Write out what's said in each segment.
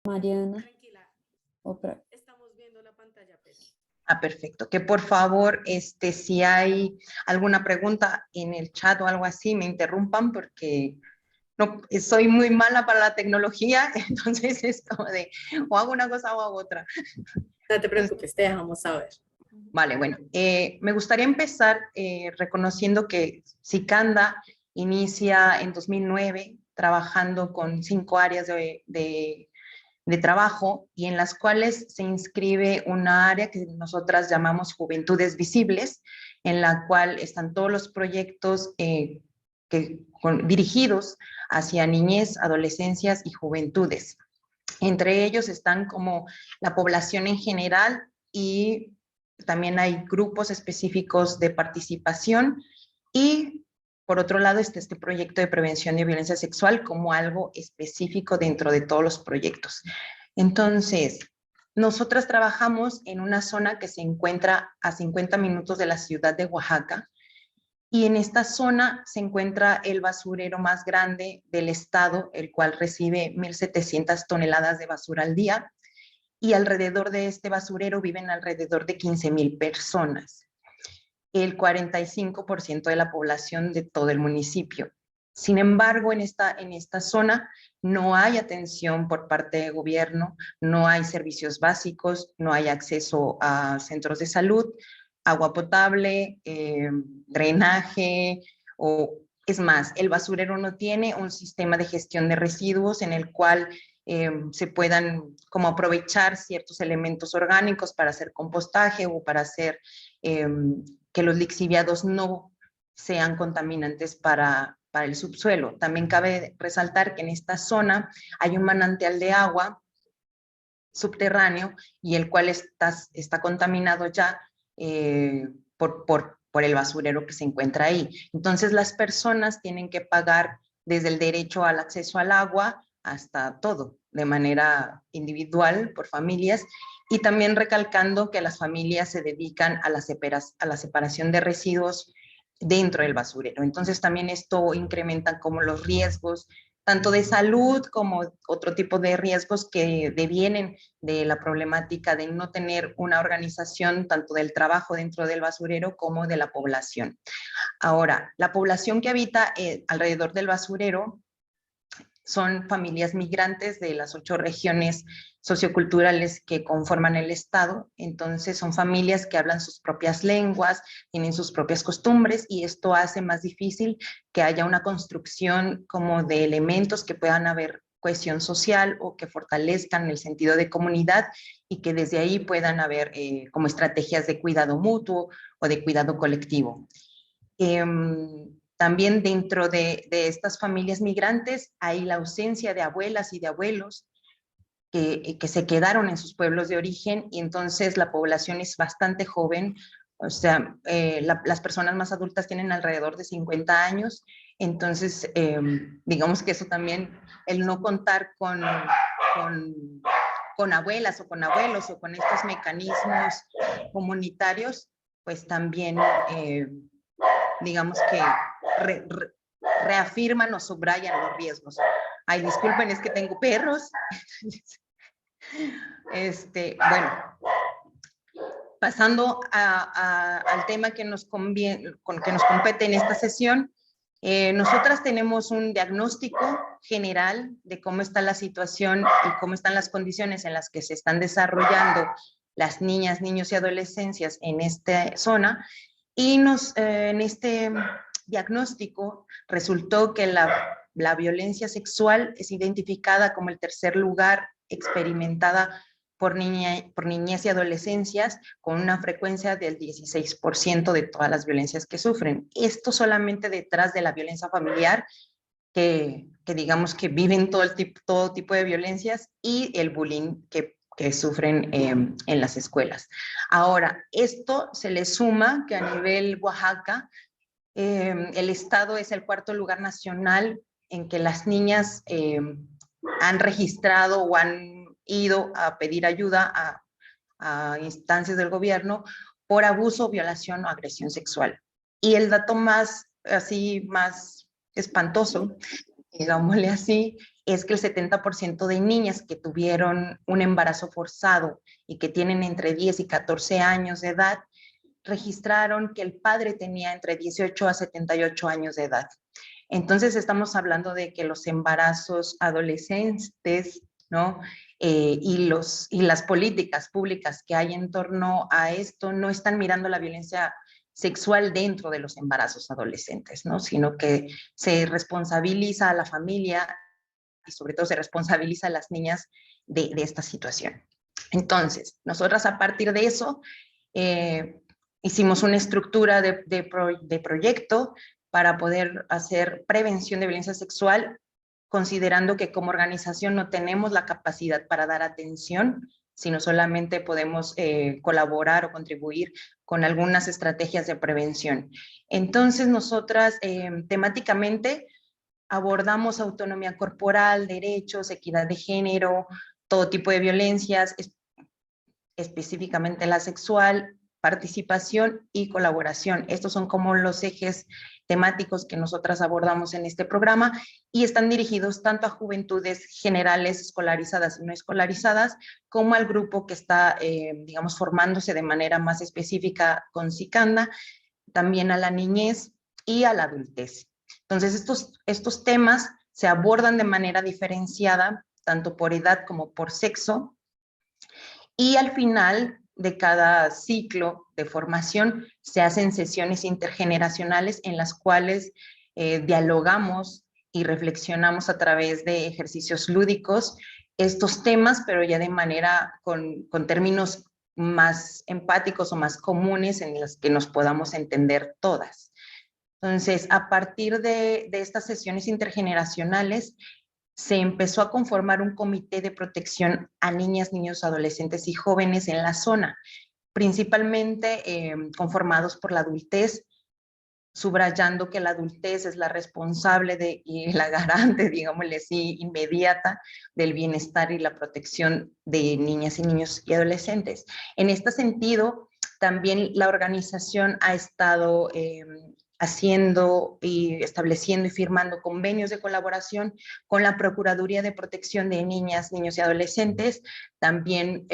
Mariana, Tranquila, otra. estamos viendo la pantalla, pero... Perfecto. Que por favor, si hay alguna pregunta en el chat o algo así, me interrumpan porque no, soy muy mala para la tecnología, entonces es como de o hago una cosa o hago otra. No te preocupes, te dejamos saber. Vale, bueno, me gustaría empezar reconociendo que Sicanda inicia en 2009 trabajando con 5 áreas de trabajo y en las cuales se inscribe una área que nosotras llamamos Juventudes Visibles, en la cual están todos los proyectos dirigidos hacia niñez, adolescencias y juventudes. Entre ellos están como la población en general y también hay grupos específicos de participación y por otro lado está este proyecto de prevención de violencia sexual como algo específico dentro de todos los proyectos. Entonces, nosotras trabajamos en una zona que se encuentra a 50 minutos de la ciudad de Oaxaca y en esta zona se encuentra el basurero más grande del estado, el cual recibe 1,700 toneladas de basura al día y alrededor de este basurero viven alrededor de 15,000 personas, el 45% de la población de todo el municipio. Sin embargo, en esta zona no hay atención por parte del gobierno, no hay servicios básicos, no hay acceso a centros de salud, agua potable, drenaje, o es más, el basurero no tiene un sistema de gestión de residuos en el cual se puedan como aprovechar ciertos elementos orgánicos para hacer compostaje o para hacer que los lixiviados no sean contaminantes para el subsuelo. También cabe resaltar que en esta zona hay un manantial de agua subterráneo y el cual está contaminado ya por el basurero que se encuentra ahí. Entonces las personas tienen que pagar desde el derecho al acceso al agua hasta todo, de manera individual, por familias, y también recalcando que las familias se dedican a la separación de residuos dentro del basurero. Entonces también esto incrementa como los riesgos tanto de salud como otro tipo de riesgos que devienen de la problemática de no tener una organización tanto del trabajo dentro del basurero como de la población. Ahora, la población que habita alrededor del basurero son familias migrantes de las 8 regiones socioculturales que conforman el estado, entonces son familias que hablan sus propias lenguas, tienen sus propias costumbres y esto hace más difícil que haya una construcción como de elementos que puedan haber cohesión social o que fortalezcan el sentido de comunidad y que desde ahí puedan haber como estrategias de cuidado mutuo o de cuidado colectivo. También dentro de estas familias migrantes hay la ausencia de abuelas y de abuelos que se quedaron en sus pueblos de origen y entonces la población es bastante joven, o sea, las personas más adultas tienen alrededor de 50 años, entonces digamos que eso también, el no contar con abuelas o con abuelos o con estos mecanismos comunitarios, pues también digamos que reafirman o subrayan los riesgos. Ay, disculpen, es que tengo perros. Bueno, pasando al tema que nos compete en esta sesión, nosotras tenemos un diagnóstico general de cómo está la situación y cómo están las condiciones en las que se están desarrollando las niñas, niños y adolescencias en esta zona, y en este diagnóstico resultó que la violencia sexual es identificada como el tercer lugar experimentada por niñez y adolescencias, con una frecuencia del 16% de todas las violencias que sufren. Esto solamente detrás de la violencia familiar, que digamos que viven todo tipo de violencias, y el bullying que sufren en las escuelas. Ahora, esto se le suma que a nivel Oaxaca, el estado es el 4.º lugar nacional en que las niñas han registrado o han ido a pedir ayuda a instancias del gobierno por abuso, violación o agresión sexual. Y el dato más espantoso, digámosle así, es que el 70% de niñas que tuvieron un embarazo forzado y que tienen entre 10 y 14 años de edad, registraron que el padre tenía entre 18 a 78 años de edad. Entonces estamos hablando de que los embarazos adolescentes, ¿no? Y las políticas públicas que hay en torno a esto no están mirando la violencia sexual dentro de los embarazos adolescentes, ¿no? Sino que se responsabiliza a la familia y sobre todo se responsabiliza a las niñas de esta situación. Entonces, nosotras a partir de eso hicimos una estructura de proyecto para poder hacer prevención de violencia sexual, considerando que como organización no tenemos la capacidad para dar atención, sino solamente podemos colaborar o contribuir con algunas estrategias de prevención. Entonces, nosotras temáticamente abordamos autonomía corporal, derechos, equidad de género, todo tipo de violencias, específicamente la sexual, participación y colaboración. Estos son como los ejes temáticos que nosotras abordamos en este programa y están dirigidos tanto a juventudes generales, escolarizadas y no escolarizadas, como al grupo que está, digamos, formándose de manera más específica con Sicanda, también a la niñez y a la adultez. Entonces, estos temas se abordan de manera diferenciada, tanto por edad como por sexo, y al final de cada ciclo de formación se hacen sesiones intergeneracionales en las cuales dialogamos y reflexionamos a través de ejercicios lúdicos estos temas, pero ya de manera con términos más empáticos o más comunes en las que nos podamos entender todas. Entonces, a partir de estas sesiones intergeneracionales, se empezó a conformar un comité de protección a niñas, niños, adolescentes y jóvenes en la zona, principalmente conformados por la adultez, subrayando que la adultez es la responsable y la garante, digámosle así, inmediata del bienestar y la protección de niñas y niños y adolescentes. En este sentido, también la organización ha estado haciendo y estableciendo y firmando convenios de colaboración con la Procuraduría de Protección de Niñas, Niños y Adolescentes, también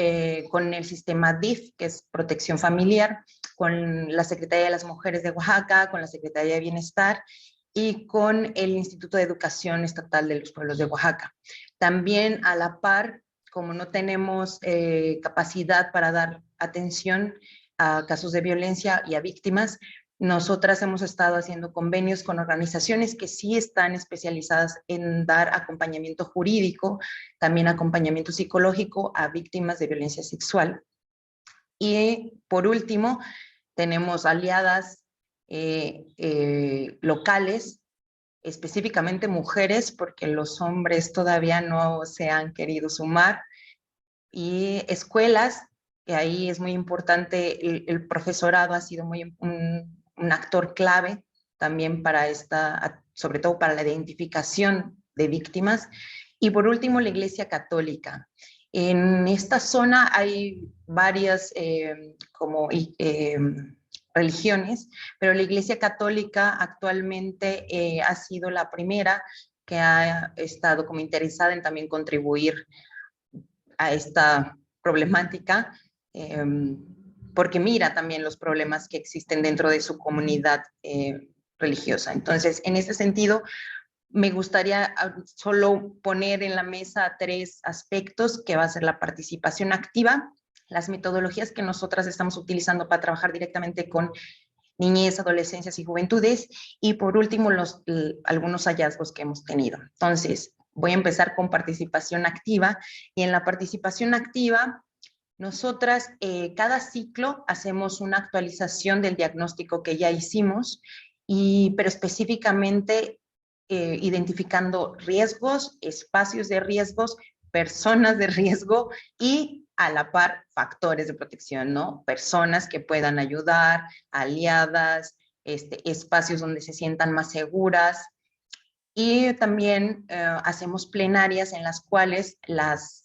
con el sistema DIF, que es Protección Familiar, con la Secretaría de las Mujeres de Oaxaca, con la Secretaría de Bienestar y con el Instituto de Educación Estatal de los Pueblos de Oaxaca. También a la par, como no tenemos capacidad para dar atención a casos de violencia y a víctimas, nosotras hemos estado haciendo convenios con organizaciones que sí están especializadas en dar acompañamiento jurídico, también acompañamiento psicológico a víctimas de violencia sexual. Y por último, tenemos aliadas locales, específicamente mujeres, porque los hombres todavía no se han querido sumar, y escuelas, que ahí es muy importante, el profesorado ha sido un actor clave también para sobre todo para la identificación de víctimas. Y por último, la Iglesia Católica. En esta zona hay varias religiones, pero la Iglesia Católica actualmente ha sido la primera que ha estado como interesada en también contribuir a esta problemática, porque mira también los problemas que existen dentro de su comunidad religiosa. Entonces, en ese sentido, me gustaría solo poner en la mesa 3 aspectos, que va a ser la participación activa, las metodologías que nosotras estamos utilizando para trabajar directamente con niñez, adolescencias y juventudes, y por último, algunos hallazgos que hemos tenido. Entonces, voy a empezar con participación activa, y en la participación activa, nosotras cada ciclo hacemos una actualización del diagnóstico que ya hicimos, pero específicamente identificando riesgos, espacios de riesgos, personas de riesgo y a la par factores de protección, ¿no? Personas que puedan ayudar, aliadas, espacios donde se sientan más seguras. Y también hacemos plenarias en las cuales las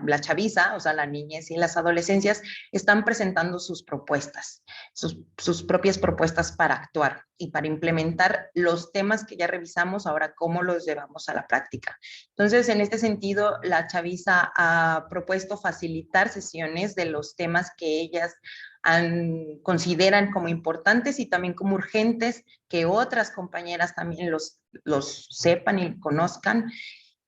la chaviza, o sea, la niñez y las adolescencias, están presentando sus propuestas, sus propias propuestas para actuar y para implementar los temas que ya revisamos, ahora cómo los llevamos a la práctica. Entonces, en este sentido, la chaviza ha propuesto facilitar sesiones de los temas que ellas consideran como importantes y también como urgentes, que otras compañeras también los sepan y conozcan,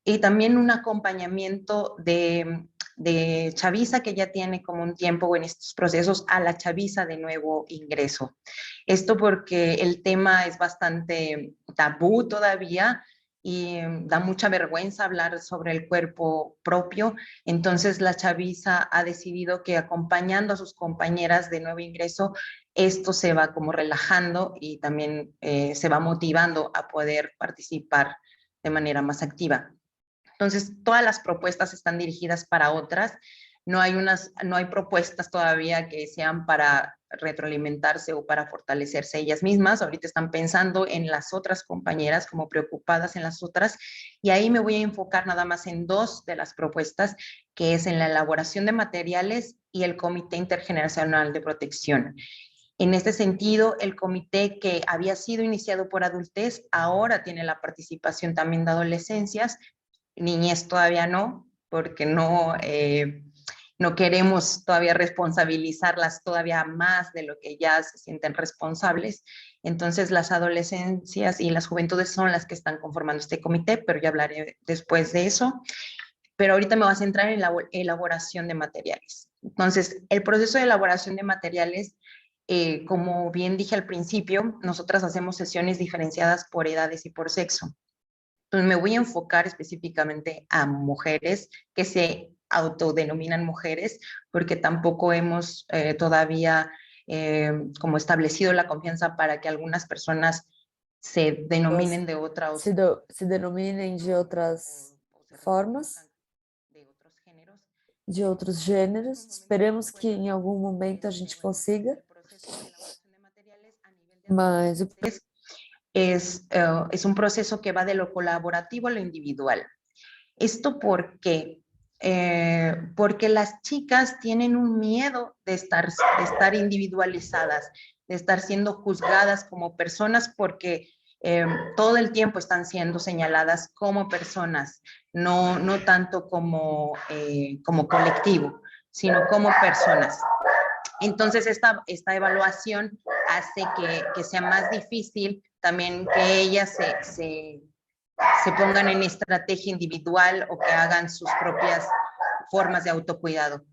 y también un acompañamiento de chaviza que ya tiene como un tiempo en estos procesos a la chaviza de nuevo ingreso. Esto porque el tema es bastante tabú todavía y da mucha vergüenza hablar sobre el cuerpo propio. Entonces la chaviza ha decidido que acompañando a sus compañeras de nuevo ingreso, esto se va como relajando y también se va motivando a poder participar de manera más activa. Entonces, todas las propuestas están dirigidas para otras. No hay propuestas todavía que sean para retroalimentarse o para fortalecerse ellas mismas. Ahorita están pensando en las otras compañeras, como preocupadas en las otras. Y ahí me voy a enfocar nada más en dos de las propuestas, que es en la elaboración de materiales y el Comité Intergeneracional de Protección. En este sentido, el comité que había sido iniciado por adultez ahora tiene la participación también de adolescencias. Niñez todavía no, porque no queremos todavía responsabilizarlas todavía más de lo que ya se sienten responsables. Entonces, las adolescencias y las juventudes son las que están conformando este comité, pero ya hablaré después de eso. Pero ahorita me voy a centrar en la elaboración de materiales. Entonces, el proceso de elaboración de materiales, como bien dije al principio, nosotras hacemos sesiones diferenciadas por edades y por sexo. Entonces me voy a enfocar específicamente a mujeres que se autodenominan mujeres, porque tampoco hemos todavía como establecido la confianza para que algunas personas se denominen de otros, se denominem de outras formas, de otros géneros. de outros gêneros. Esperemos que em algum momento a gente consiga, mas o es un proceso que va de lo colaborativo a lo individual. ¿Esto por qué? Porque las chicas tienen un miedo de estar individualizadas, de estar siendo juzgadas como personas, porque todo el tiempo están siendo señaladas como personas, no tanto como colectivo, sino como personas. Entonces, esta evaluación hace que sea más difícil también que ellas se pongan en estrategia individual o que hagan sus propias formas de autocuidado.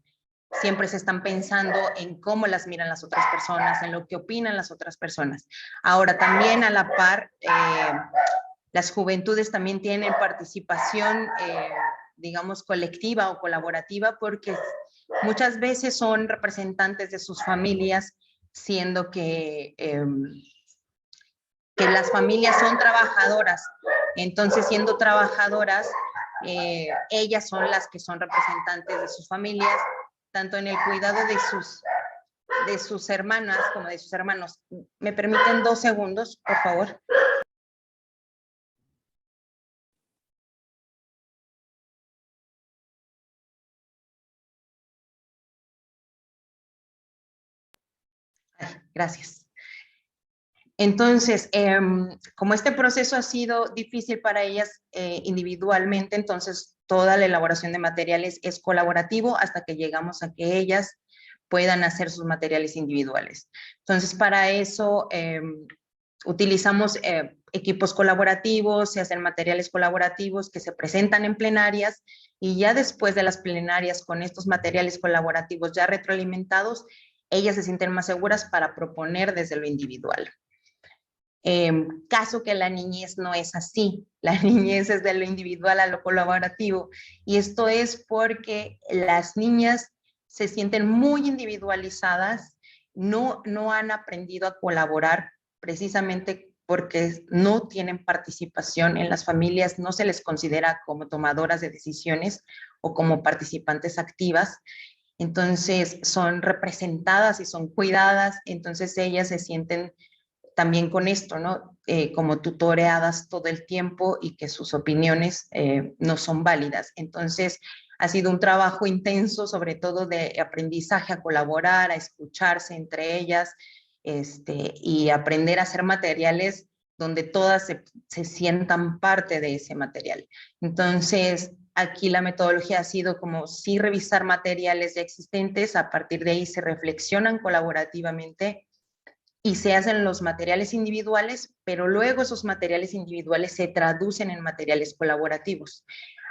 Siempre se están pensando en cómo las miran las otras personas, en lo que opinan las otras personas. Ahora, también a la par, las juventudes también tienen participación, digamos, colectiva o colaborativa, porque muchas veces son representantes de sus familias, siendo que las familias son trabajadoras. Entonces, siendo trabajadoras, ellas son las que son representantes de sus familias, tanto en el cuidado de sus hermanas como de sus hermanos. ¿Me permiten 2 segundos, por favor? Gracias. Entonces, como este proceso ha sido difícil para ellas individualmente, entonces toda la elaboración de materiales es colaborativo hasta que llegamos a que ellas puedan hacer sus materiales individuales. Entonces, para eso utilizamos equipos colaborativos, se hacen materiales colaborativos que se presentan en plenarias, y ya después de las plenarias con estos materiales colaborativos ya retroalimentados, ellas se sienten más seguras para proponer desde lo individual. Caso que la niñez no es así, la niñez es de lo individual a lo colaborativo, y esto es porque las niñas se sienten muy individualizadas, no han aprendido a colaborar precisamente porque no tienen participación en las familias, no se les considera como tomadoras de decisiones o como participantes activas. Entonces son representadas y son cuidadas, entonces ellas se sienten también con esto, ¿no? Como tutoreadas todo el tiempo y que sus opiniones no son válidas. Entonces, Ha sido un trabajo intenso, sobre todo de aprendizaje, a colaborar, a escucharse entre ellas, y aprender a hacer materiales donde todas se sientan parte de ese material. Entonces, aquí la metodología ha sido como sí revisar materiales ya existentes, a partir de ahí se reflexionan colaborativamente y se hacen los materiales individuales, pero luego esos materiales individuales se traducen en materiales colaborativos.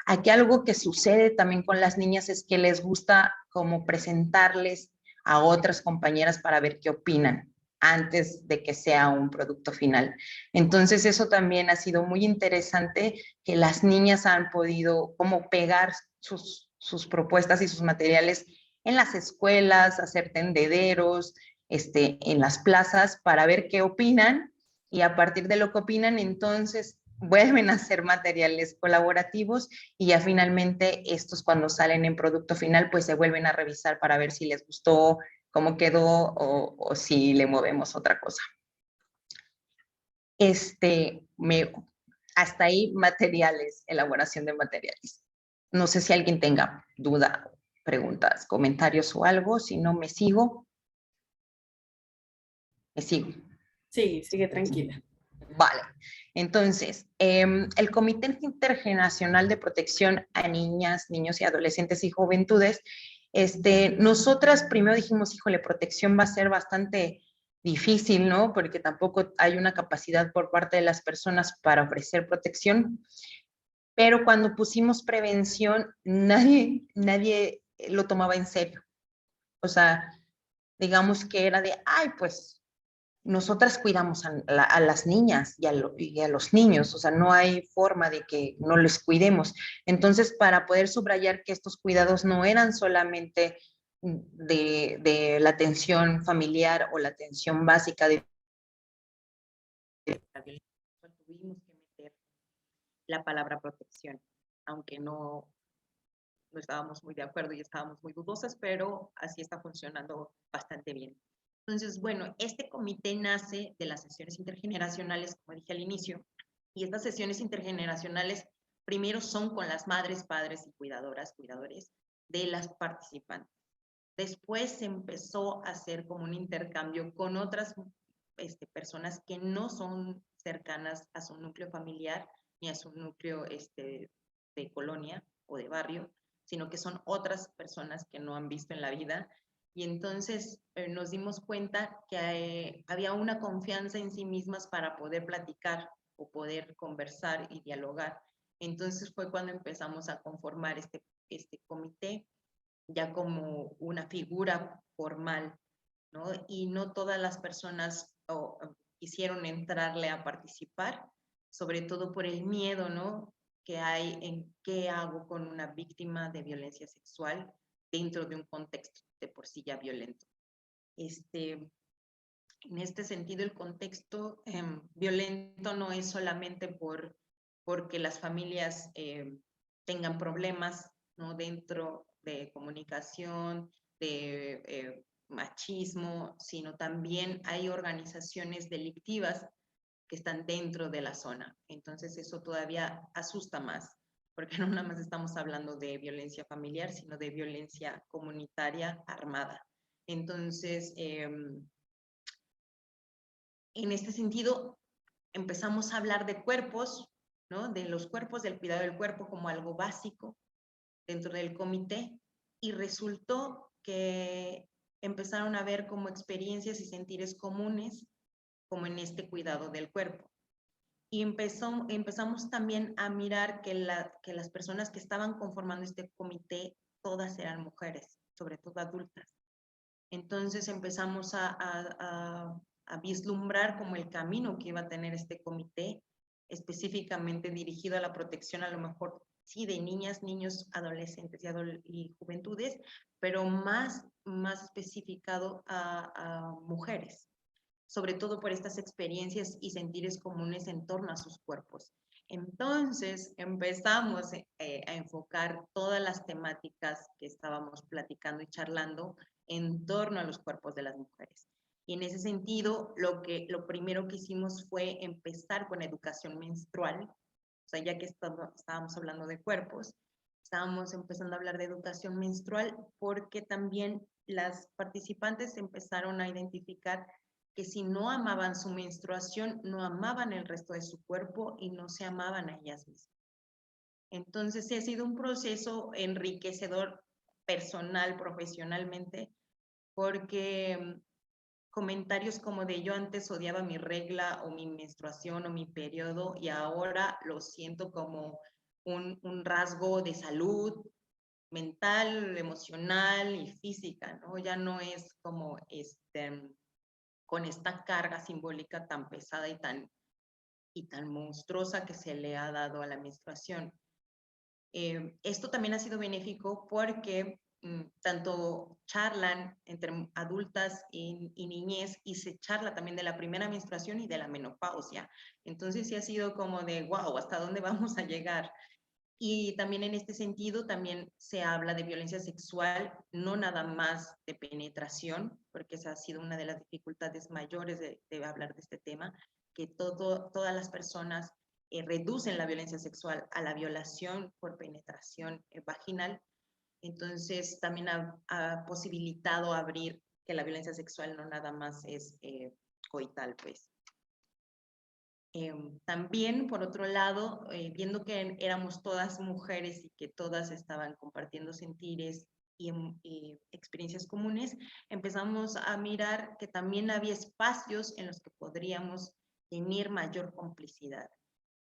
Aquí algo que sucede también con las niñas es que les gusta como presentarles a otras compañeras para ver qué opinan antes de que sea un producto final. Entonces eso también ha sido muy interesante, que las niñas han podido como pegar sus propuestas y sus materiales en las escuelas, hacer tendederos, en las plazas para ver qué opinan, y a partir de lo que opinan, entonces vuelven a hacer materiales colaborativos, y ya finalmente estos, cuando salen en producto final, pues se vuelven a revisar para ver si les gustó, cómo quedó, o si le movemos otra cosa. Hasta ahí materiales, elaboración de materiales. No sé si alguien tenga duda, preguntas, comentarios o algo. Si no, me sigo. Me sigo. Sí, sigue tranquila. Vale. Entonces, el Comité Intergeneracional de Protección a Niñas, Niños y Adolescentes y Juventudes, nosotras primero dijimos, híjole, protección va a ser bastante difícil, ¿no? Porque tampoco hay una capacidad por parte de las personas para ofrecer protección. Pero cuando pusimos prevención, nadie lo tomaba en serio. O sea, digamos que era de, ay, pues nosotras cuidamos a las niñas y a los niños, o sea, no hay forma de que no les cuidemos. Entonces, para poder subrayar que estos cuidados no eran solamente de la atención familiar o la atención básica de la violencia, tuvimos que meter la palabra protección, aunque no estábamos muy de acuerdo y estábamos muy dudosas, pero así está funcionando bastante bien. Entonces, bueno, este comité nace de las sesiones intergeneracionales, como dije al inicio, y estas sesiones intergeneracionales primero son con las madres, padres y cuidadores de las participantes. Después se empezó a hacer como un intercambio con otras personas que no son cercanas a su núcleo familiar ni a su núcleo de colonia o de barrio, sino que son otras personas que no han visto en la vida. Y entonces nos dimos cuenta que había una confianza en sí mismas para poder platicar o poder conversar y dialogar. Entonces fue cuando empezamos a conformar este comité ya como una figura formal, ¿no? Y no todas las personas quisieron entrarle a participar, sobre todo por el miedo, ¿no?, que hay en qué hago con una víctima de violencia sexual dentro de un contexto de por sí ya violento. En este sentido, el contexto violento no es solamente porque las familias tengan problemas, ¿no?, dentro de comunicación, de machismo, sino también hay organizaciones delictivas que están dentro de la zona. Entonces eso todavía asusta más, porque no nada más estamos hablando de violencia familiar, sino de violencia comunitaria armada. Entonces, en este sentido, empezamos a hablar de cuerpos, ¿no?, de los cuerpos, del cuidado del cuerpo como algo básico dentro del comité, y resultó que empezaron a ver como experiencias y sentires comunes como en este cuidado del cuerpo. Y empezamos también a mirar que las personas que estaban conformando este comité, todas eran mujeres, sobre todo adultas. Entonces empezamos a vislumbrar como el camino que iba a tener este comité, específicamente dirigido a la protección, a lo mejor sí, de niñas, niños, adolescentes y juventudes, pero más especificado a mujeres, sobre todo por estas experiencias y sentires comunes en torno a sus cuerpos. Entonces empezamos a enfocar todas las temáticas que estábamos platicando y charlando en torno a los cuerpos de las mujeres. Y en ese sentido, lo primero que hicimos fue empezar con educación menstrual, o sea, ya que estábamos hablando de cuerpos, estábamos empezando a hablar de educación menstrual porque también las participantes empezaron a identificar que si no amaban su menstruación, no amaban el resto de su cuerpo y no se amaban a ellas mismas. Entonces, sí ha sido un proceso enriquecedor personal, profesionalmente, porque comentarios como de yo antes odiaba mi regla o mi menstruación o mi periodo y ahora lo siento como un rasgo de salud mental, emocional y física, ¿no? Ya no es como con esta carga simbólica tan pesada y tan monstruosa que se le ha dado a la menstruación. Esto también ha sido benéfico porque tanto charlan entre adultas y niñez y se charla también de la primera menstruación y de la menopausia. Entonces sí ha sido como de, wow, ¿hasta dónde vamos a llegar? Y también en este sentido también se habla de violencia sexual, no nada más de penetración, porque esa ha sido una de las dificultades mayores de hablar de este tema, que todas las personas reducen la violencia sexual a la violación por penetración vaginal. Entonces también ha posibilitado abrir que la violencia sexual no nada más es coital, pues. También, por otro lado, viendo que éramos todas mujeres y que todas estaban compartiendo sentires y experiencias comunes, empezamos a mirar que también había espacios en los que podríamos tener mayor complicidad.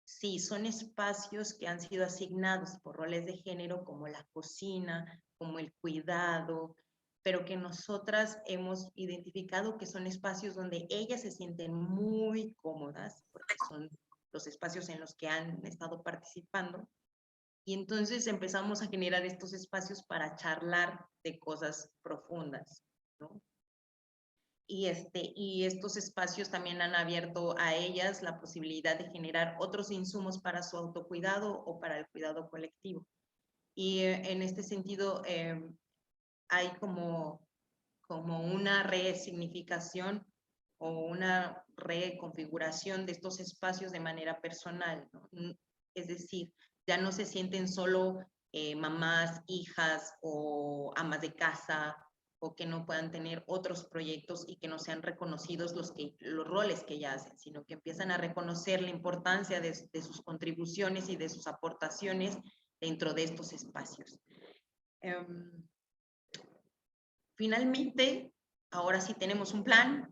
Sí, son espacios que han sido asignados por roles de género como la cocina, como el cuidado, pero que nosotras hemos identificado que son espacios donde ellas se sienten muy cómodas, porque son los espacios en los que han estado participando. Y entonces empezamos a generar estos espacios para charlar de cosas profundas, ¿no? Y estos espacios también han abierto a ellas la posibilidad de generar otros insumos para su autocuidado o para el cuidado colectivo. Y en este sentido hay como una resignificación o una reconfiguración de estos espacios de manera personal, ¿no? Es decir, ya no se sienten solo mamás, hijas o amas de casa o que no puedan tener otros proyectos y que no sean reconocidos los roles que ya hacen, sino que empiezan a reconocer la importancia de sus contribuciones y de sus aportaciones dentro de estos espacios. Finalmente, ahora sí tenemos un plan.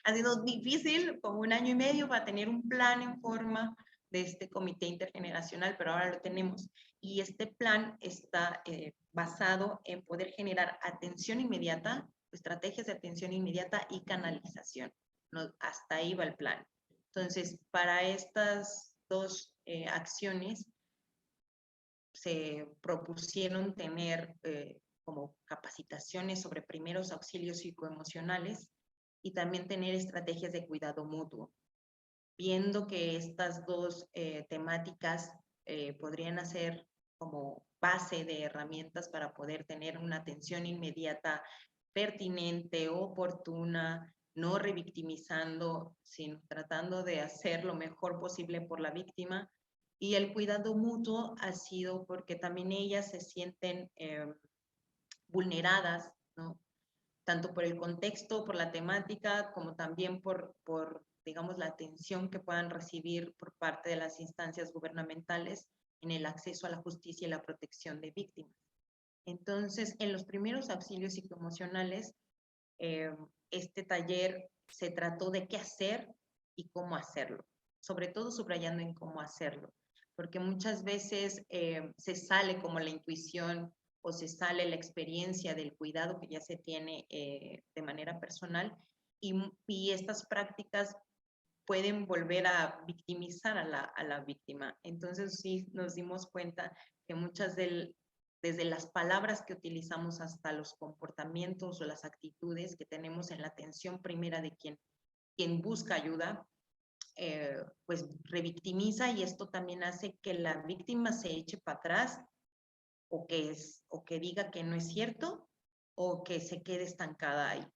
Ha sido difícil, como 1 año y medio, para tener un plan en forma de este comité intergeneracional, pero ahora lo tenemos. Y este plan está basado en poder generar atención inmediata, estrategias de atención inmediata y canalización. No, hasta ahí va el plan. Entonces, para estas dos acciones, se propusieron tener como capacitaciones sobre primeros auxilios psicoemocionales y también tener estrategias de cuidado mutuo, viendo que estas dos temáticas podrían hacer como base de herramientas para poder tener una atención inmediata, pertinente, oportuna, no revictimizando, sino tratando de hacer lo mejor posible por la víctima. Y el cuidado mutuo ha sido porque también ellas se sienten vulneradas, ¿no? Tanto por el contexto, por la temática, como también por, digamos, la atención que puedan recibir por parte de las instancias gubernamentales en el acceso a la justicia y la protección de víctimas. Entonces, en los primeros auxilios psicoemocionales, este taller se trató de qué hacer y cómo hacerlo, sobre todo subrayando en cómo hacerlo, porque muchas veces se sale como la intuición o se sale la experiencia del cuidado que ya se tiene de manera personal y estas prácticas pueden volver a victimizar a la víctima. Entonces sí nos dimos cuenta que desde las palabras que utilizamos hasta los comportamientos o las actitudes que tenemos en la atención primera de quien busca ayuda, pues revictimiza y esto también hace que la víctima se eche para atrás o que diga que no es cierto o que se quede estancada ahí.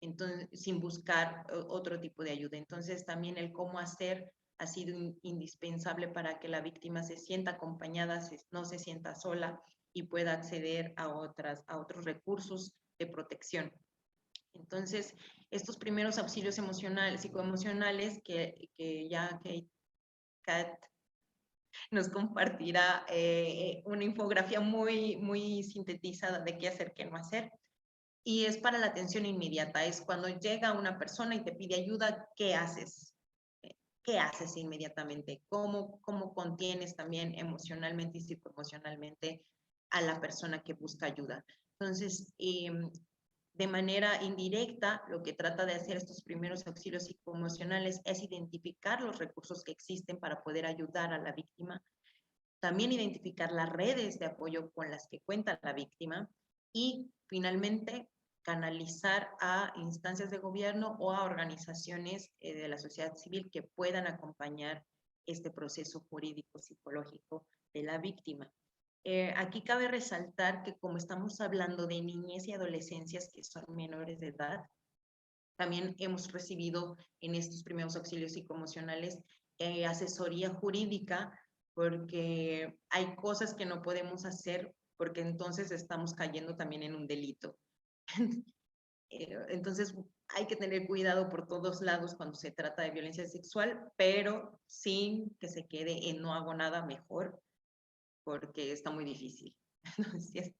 Entonces, sin buscar otro tipo de ayuda. Entonces, también el cómo hacer ha sido indispensable para que la víctima se sienta acompañada, no se sienta sola y pueda acceder a otros recursos de protección. Entonces, estos primeros auxilios emocionales, psicoemocionales, que ya Kat nos compartirá una infografía muy sintetizada de qué hacer, qué no hacer. Y es para la atención inmediata, es cuando llega una persona y te pide ayuda, ¿qué haces? ¿Qué haces inmediatamente? ¿Cómo contienes también emocionalmente y psicoemocionalmente a la persona que busca ayuda? Entonces, de manera indirecta, lo que trata de hacer estos primeros auxilios psicoemocionales es identificar los recursos que existen para poder ayudar a la víctima, también identificar las redes de apoyo con las que cuenta la víctima y finalmente canalizar a instancias de gobierno o a organizaciones de la sociedad civil que puedan acompañar este proceso jurídico psicológico de la víctima. Aquí cabe resaltar que como estamos hablando de niñez y adolescencias que son menores de edad, también hemos recibido en estos primeros auxilios psicoemocionales asesoría jurídica, porque hay cosas que no podemos hacer porque entonces estamos cayendo también en un delito. Entonces hay que tener cuidado por todos lados cuando se trata de violencia sexual, pero sin que se quede en no hago nada mejor, porque está muy difícil. Entonces,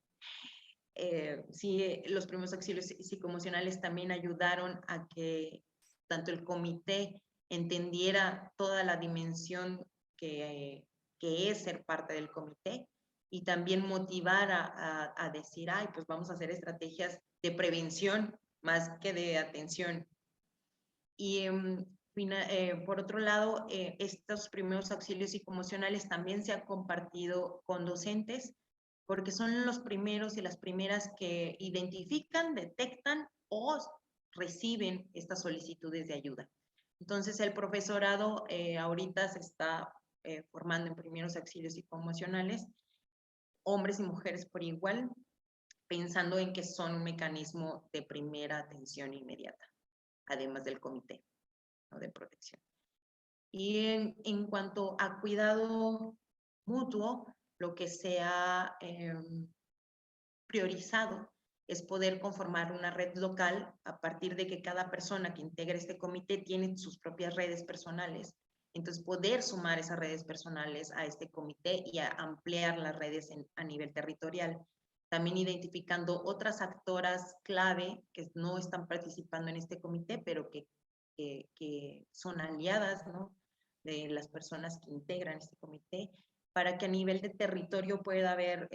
sí, los primeros auxilios psicoemocionales también ayudaron a que tanto el comité entendiera toda la dimensión que es ser parte del comité y también motivar a decir, ay, pues vamos a hacer estrategias de prevención más que de atención. Y por otro lado, estos primeros auxilios psicoemocionales también se han compartido con docentes porque son los primeros y las primeras que identifican, detectan o reciben estas solicitudes de ayuda. Entonces, el profesorado ahorita se está formando en primeros auxilios psicoemocionales, hombres y mujeres por igual, pensando en que son un mecanismo de primera atención inmediata, además del comité, ¿no?, de protección. Y en cuanto a cuidado mutuo, lo que se ha priorizado es poder conformar una red local a partir de que cada persona que integra este comité tiene sus propias redes personales. Entonces, poder sumar esas redes personales a este comité y a ampliar las redes a nivel territorial. También identificando otras actoras clave que no están participando en este comité, pero que son aliadas, ¿no?, de las personas que integran este comité, para que a nivel de territorio pueda haber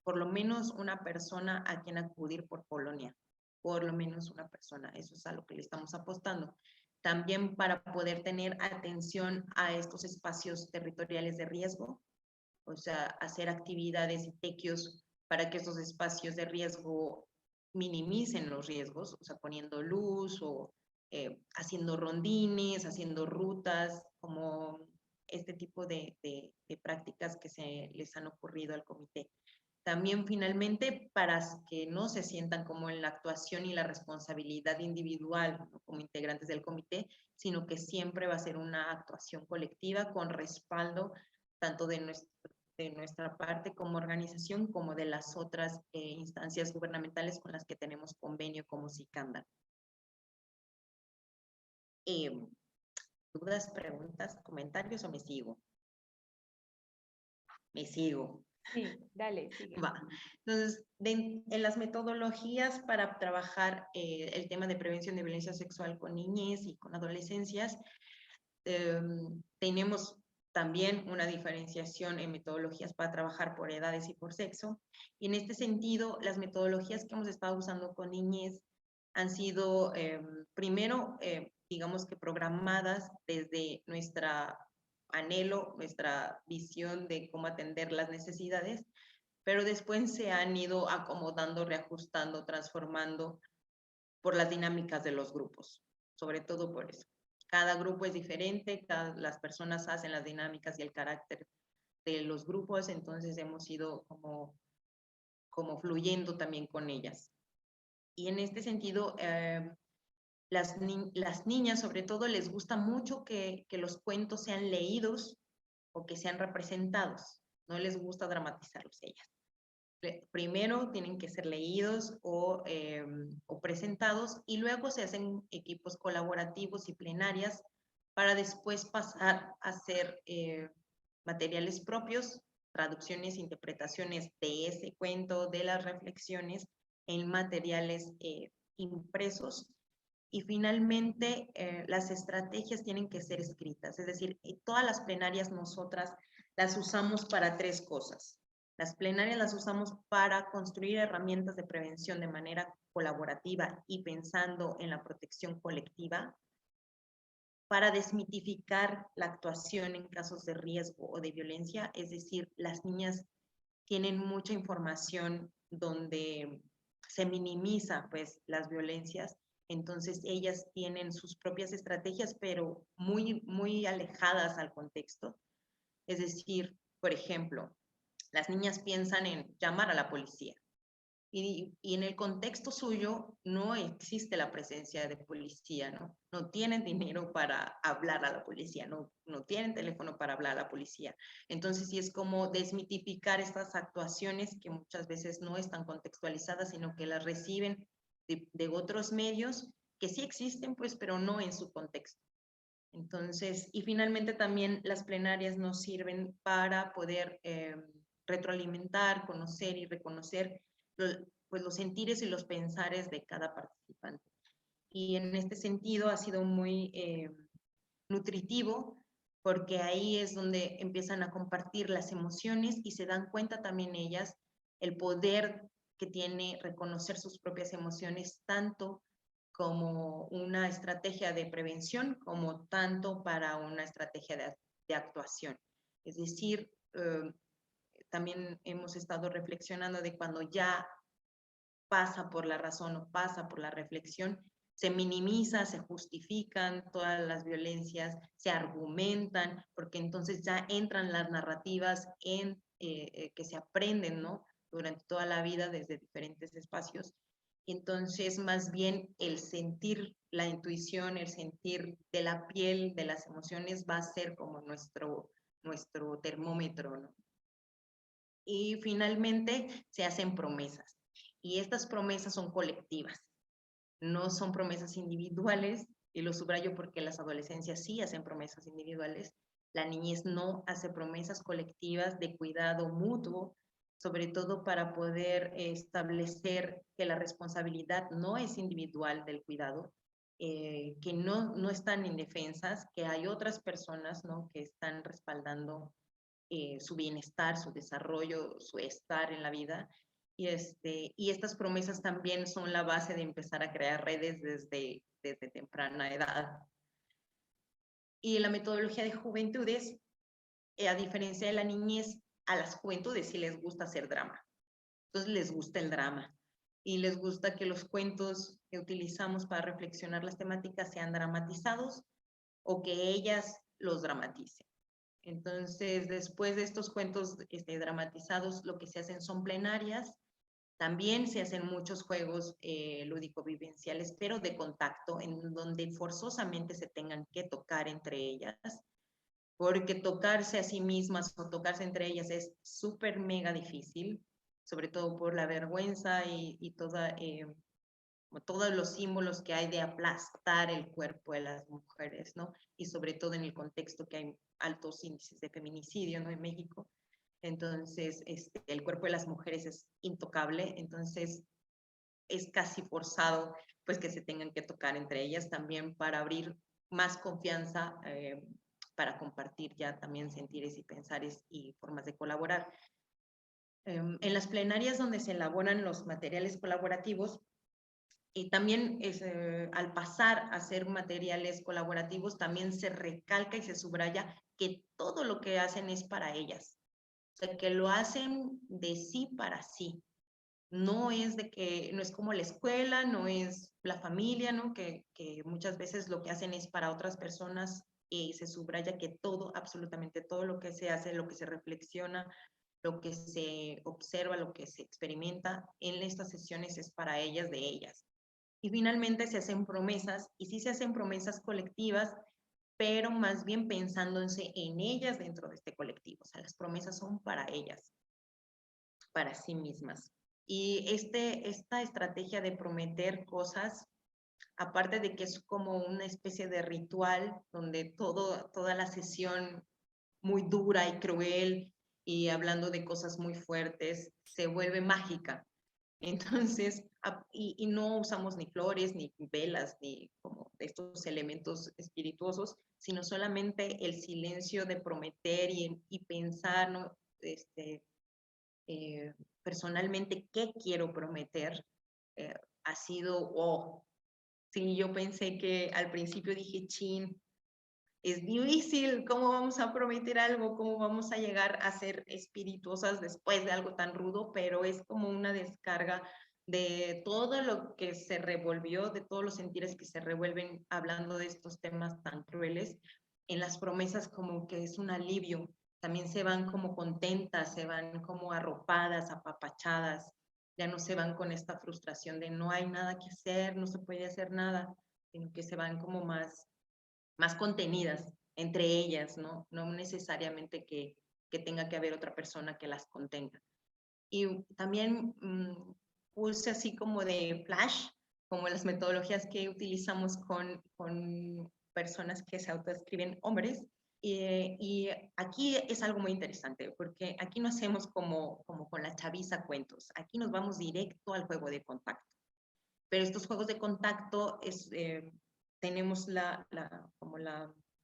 por lo menos una persona a quien acudir por colonia, por lo menos una persona, eso es a lo que le estamos apostando. También para poder tener atención a estos espacios territoriales de riesgo, o sea, hacer actividades y tequios para que estos espacios de riesgo minimicen los riesgos, o sea, poniendo luz o haciendo rondines, haciendo rutas, como este tipo de prácticas que se les han ocurrido al comité. También finalmente para que no se sientan como en la actuación y la responsabilidad individual, ¿no?, como integrantes del comité, sino que siempre va a ser una actuación colectiva con respaldo tanto de nuestra parte como organización como de las otras instancias gubernamentales con las que tenemos convenio como SICANDA. ¿Dudas, preguntas, comentarios o me sigo? Me sigo. Sí, dale, sigue. Va. Entonces, en las metodologías para trabajar el tema de prevención de violencia sexual con niñez y con adolescencias, tenemos también una diferenciación en metodologías para trabajar por edades y por sexo. Y en este sentido, las metodologías que hemos estado usando con niñez han sido, primero, digamos que programadas desde nuestra anhelo, nuestra visión de cómo atender las necesidades, pero después se han ido acomodando, reajustando, transformando por las dinámicas de los grupos, sobre todo por eso. Cada grupo es diferente, las personas hacen las dinámicas y el carácter de los grupos, entonces hemos ido como fluyendo también con ellas. Y en este sentido, Las niñas, sobre todo, les gusta mucho que los cuentos sean leídos o que sean representados. No les gusta dramatizarlos ellas. Primero tienen que ser leídos o presentados, y luego se hacen equipos colaborativos y plenarias para después pasar a hacer materiales propios, traducciones, interpretaciones de ese cuento, de las reflexiones en materiales impresos. Y finalmente, las estrategias tienen que ser escritas, es decir, todas las plenarias nosotras las usamos para 3 cosas. Las plenarias las usamos para construir herramientas de prevención de manera colaborativa y pensando en la protección colectiva, para desmitificar la actuación en casos de riesgo o de violencia, es decir, las niñas tienen mucha información donde se minimiza pues las violencias, entonces ellas tienen sus propias estrategias, pero muy alejadas al contexto. Es decir, por ejemplo, las niñas piensan en llamar a la policía, y en el contexto suyo no existe la presencia de policía, ¿no? No tienen dinero para hablar a la policía, no tienen teléfono para hablar a la policía. Entonces sí es como desmitificar estas actuaciones que muchas veces no están contextualizadas, sino que las reciben de otros medios que sí existen, pues, pero no en su contexto. Entonces, y finalmente también las plenarias nos sirven para poder retroalimentar, conocer y reconocer pues los sentires y los pensares de cada participante. Y en este sentido ha sido muy nutritivo, porque ahí es donde empiezan a compartir las emociones y se dan cuenta también ellas el poder que tiene reconocer sus propias emociones, tanto como una estrategia de prevención, como tanto para una estrategia de actuación. Es decir, también hemos estado reflexionando de cuando ya pasa por la razón o pasa por la reflexión, se minimiza, se justifican todas las violencias, se argumentan, porque entonces ya entran las narrativas que se aprenden, ¿no? Durante toda la vida desde diferentes espacios. Entonces, más bien el sentir, la intuición, el sentir de la piel, de las emociones, va a ser como nuestro termómetro, ¿no? Y finalmente se hacen promesas. Y estas promesas son colectivas, no son promesas individuales, y lo subrayo porque las adolescencias sí hacen promesas individuales. La niñez no hace promesas colectivas de cuidado mutuo, sobre todo para poder establecer que la responsabilidad no es individual del cuidado, que no están indefensas, que hay otras personas, ¿no?, que están respaldando su bienestar, su desarrollo, su estar en la vida. Y estas promesas también son la base de empezar a crear redes desde temprana edad. Y la metodología de juventudes, a diferencia de la niñez, a las juventudes sí les gusta hacer drama. Entonces les gusta el drama y les gusta que los cuentos que utilizamos para reflexionar las temáticas sean dramatizados o que ellas los dramaticen. Entonces, después de estos cuentos dramatizados, lo que se hacen son plenarias. También se hacen muchos juegos lúdico-vivenciales, pero de contacto, en donde forzosamente se tengan que tocar entre ellas, porque tocarse a sí mismas o tocarse entre ellas es súper mega difícil, sobre todo por la vergüenza y todos los símbolos que hay de aplastar el cuerpo de las mujeres, ¿no? Y sobre todo en el contexto que hay altos índices de feminicidio, ¿no?, en México. Entonces, el cuerpo de las mujeres es intocable, entonces es casi forzado pues que se tengan que tocar entre ellas también para abrir más confianza, para compartir ya también sentires y pensares y formas de colaborar. En las plenarias donde se elaboran los materiales colaborativos, y también al pasar a hacer materiales colaborativos, también se recalca y se subraya que todo lo que hacen es para ellas. O sea, que lo hacen de sí para sí. No es como la escuela, no es la familia, ¿no? Que muchas veces lo que hacen es para otras personas, y se subraya que todo, absolutamente todo lo que se hace, lo que se reflexiona, lo que se observa, lo que se experimenta en estas sesiones es para ellas, de ellas. Y finalmente se hacen promesas, y sí se hacen promesas colectivas, pero más bien pensándose en ellas dentro de este colectivo. O sea, las promesas son para ellas, para sí mismas. Y esta estrategia de prometer cosas, aparte de que es como una especie de ritual donde toda la sesión muy dura y cruel y hablando de cosas muy fuertes se vuelve mágica. Entonces, y no usamos ni flores, ni velas, ni como estos elementos espirituosos, sino solamente el silencio de prometer y pensar, ¿no? Personalmente, ¿qué quiero prometer? Ha sido, oh, sí, yo pensé que al principio dije, chin, es difícil, ¿cómo vamos a prometer algo? ¿Cómo vamos a llegar a ser espirituosas después de algo tan rudo? Pero es como una descarga de todo lo que se revolvió, de todos los sentires que se revuelven hablando de estos temas tan crueles. En las promesas como que es un alivio, también se van como contentas, se van como arropadas, apapachadas, ya no se van con esta frustración de no hay nada que hacer, no se puede hacer nada, sino que se van como más contenidas entre ellas, ¿no? No necesariamente que tenga que haber otra persona que las contenga. Y también puse así como de flash, como las metodologías que utilizamos con personas que se autoescriben hombres. Y aquí es algo muy interesante, porque aquí no hacemos como con la chaviza cuentos, aquí nos vamos directo al juego de contacto. Pero estos juegos de contacto tenemos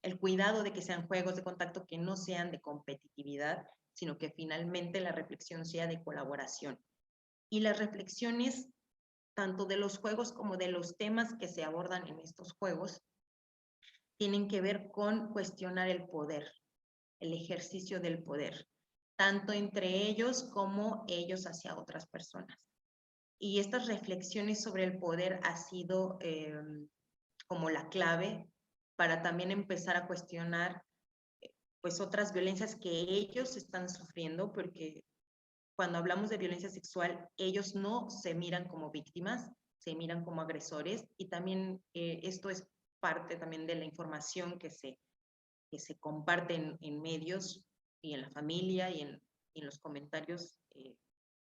el cuidado de que sean juegos de contacto que no sean de competitividad, sino que finalmente la reflexión sea de colaboración. Y las reflexiones, tanto de los juegos como de los temas que se abordan en estos juegos, tienen que ver con cuestionar el poder, el ejercicio del poder, tanto entre ellos como ellos hacia otras personas. Y estas reflexiones sobre el poder ha sido como la clave para también empezar a cuestionar pues otras violencias que ellos están sufriendo, porque cuando hablamos de violencia sexual, ellos no se miran como víctimas, se miran como agresores, y también esto es parte también de la información que se comparte en medios y en la familia y en los comentarios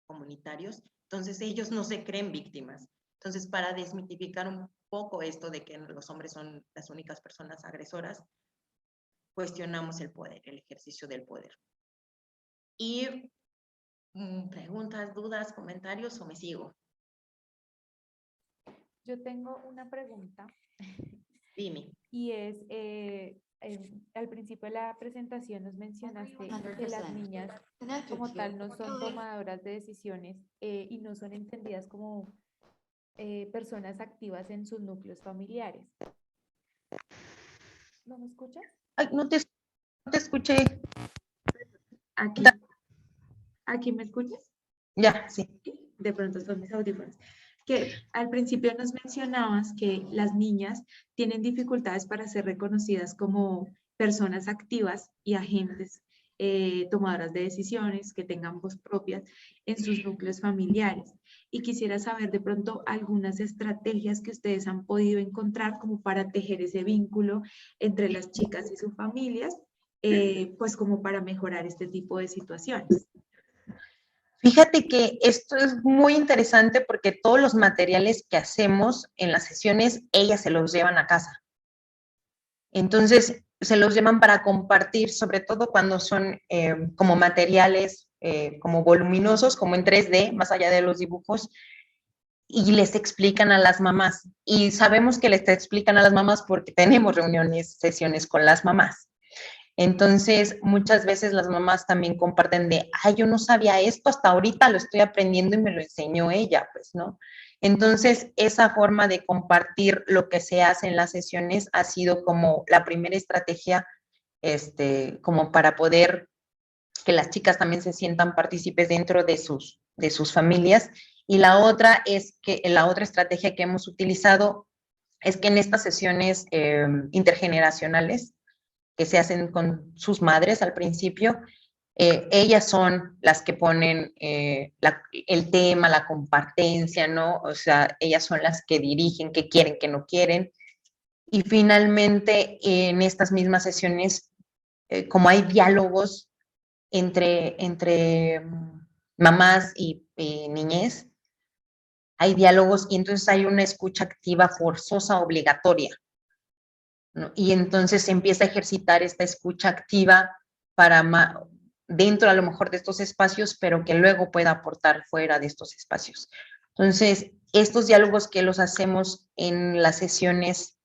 comunitarios. Entonces ellos no se creen víctimas. Entonces, para desmitificar un poco esto de que los hombres son las únicas personas agresoras, cuestionamos el poder, el ejercicio del poder. Y preguntas, dudas, comentarios, o me sigo. Yo tengo una pregunta. Dime. Y es, al principio de la presentación nos mencionaste que las niñas como tal no son tomadoras de decisiones y no son entendidas como personas activas en sus núcleos familiares. ¿No me escuchas? Ay, no te escuché. ¿Aquí me escuchas? Ya, sí. De pronto son mis audífonos. Que al principio nos mencionabas que las niñas tienen dificultades para ser reconocidas como personas activas y agentes tomadoras de decisiones que tengan voz propia en sus núcleos familiares. Y quisiera saber de pronto algunas estrategias que ustedes han podido encontrar como para tejer ese vínculo entre las chicas y sus familias, pues como para mejorar este tipo de situaciones. Fíjate que esto es muy interesante porque todos los materiales que hacemos en las sesiones, ellas se los llevan a casa. Entonces, se los llevan para compartir, sobre todo cuando son como materiales como voluminosos, como en 3D, más allá de los dibujos, y les explican a las mamás. Y sabemos que les explican a las mamás porque tenemos reuniones, sesiones con las mamás. Entonces, muchas veces las mamás también comparten de, ay, yo no sabía esto, hasta ahorita lo estoy aprendiendo y me lo enseñó ella, pues, ¿no? Entonces, esa forma de compartir lo que se hace en las sesiones ha sido como la primera estrategia, como para poder que las chicas también se sientan partícipes dentro de sus familias. Y la otra estrategia que hemos utilizado es que en estas sesiones intergeneracionales, que se hacen con sus madres al principio, Ellas son las que ponen el tema, la compartencia, ¿no? O sea, ellas son las que dirigen qué quieren, qué no quieren. Y finalmente, en estas mismas sesiones, como hay diálogos entre mamás y niñez, hay diálogos y entonces hay una escucha activa forzosa, obligatoria, ¿no? Y entonces se empieza a ejercitar esta escucha activa para dentro a lo mejor de estos espacios, pero que luego pueda aportar fuera de estos espacios. Entonces, estos diálogos que los hacemos en las sesiones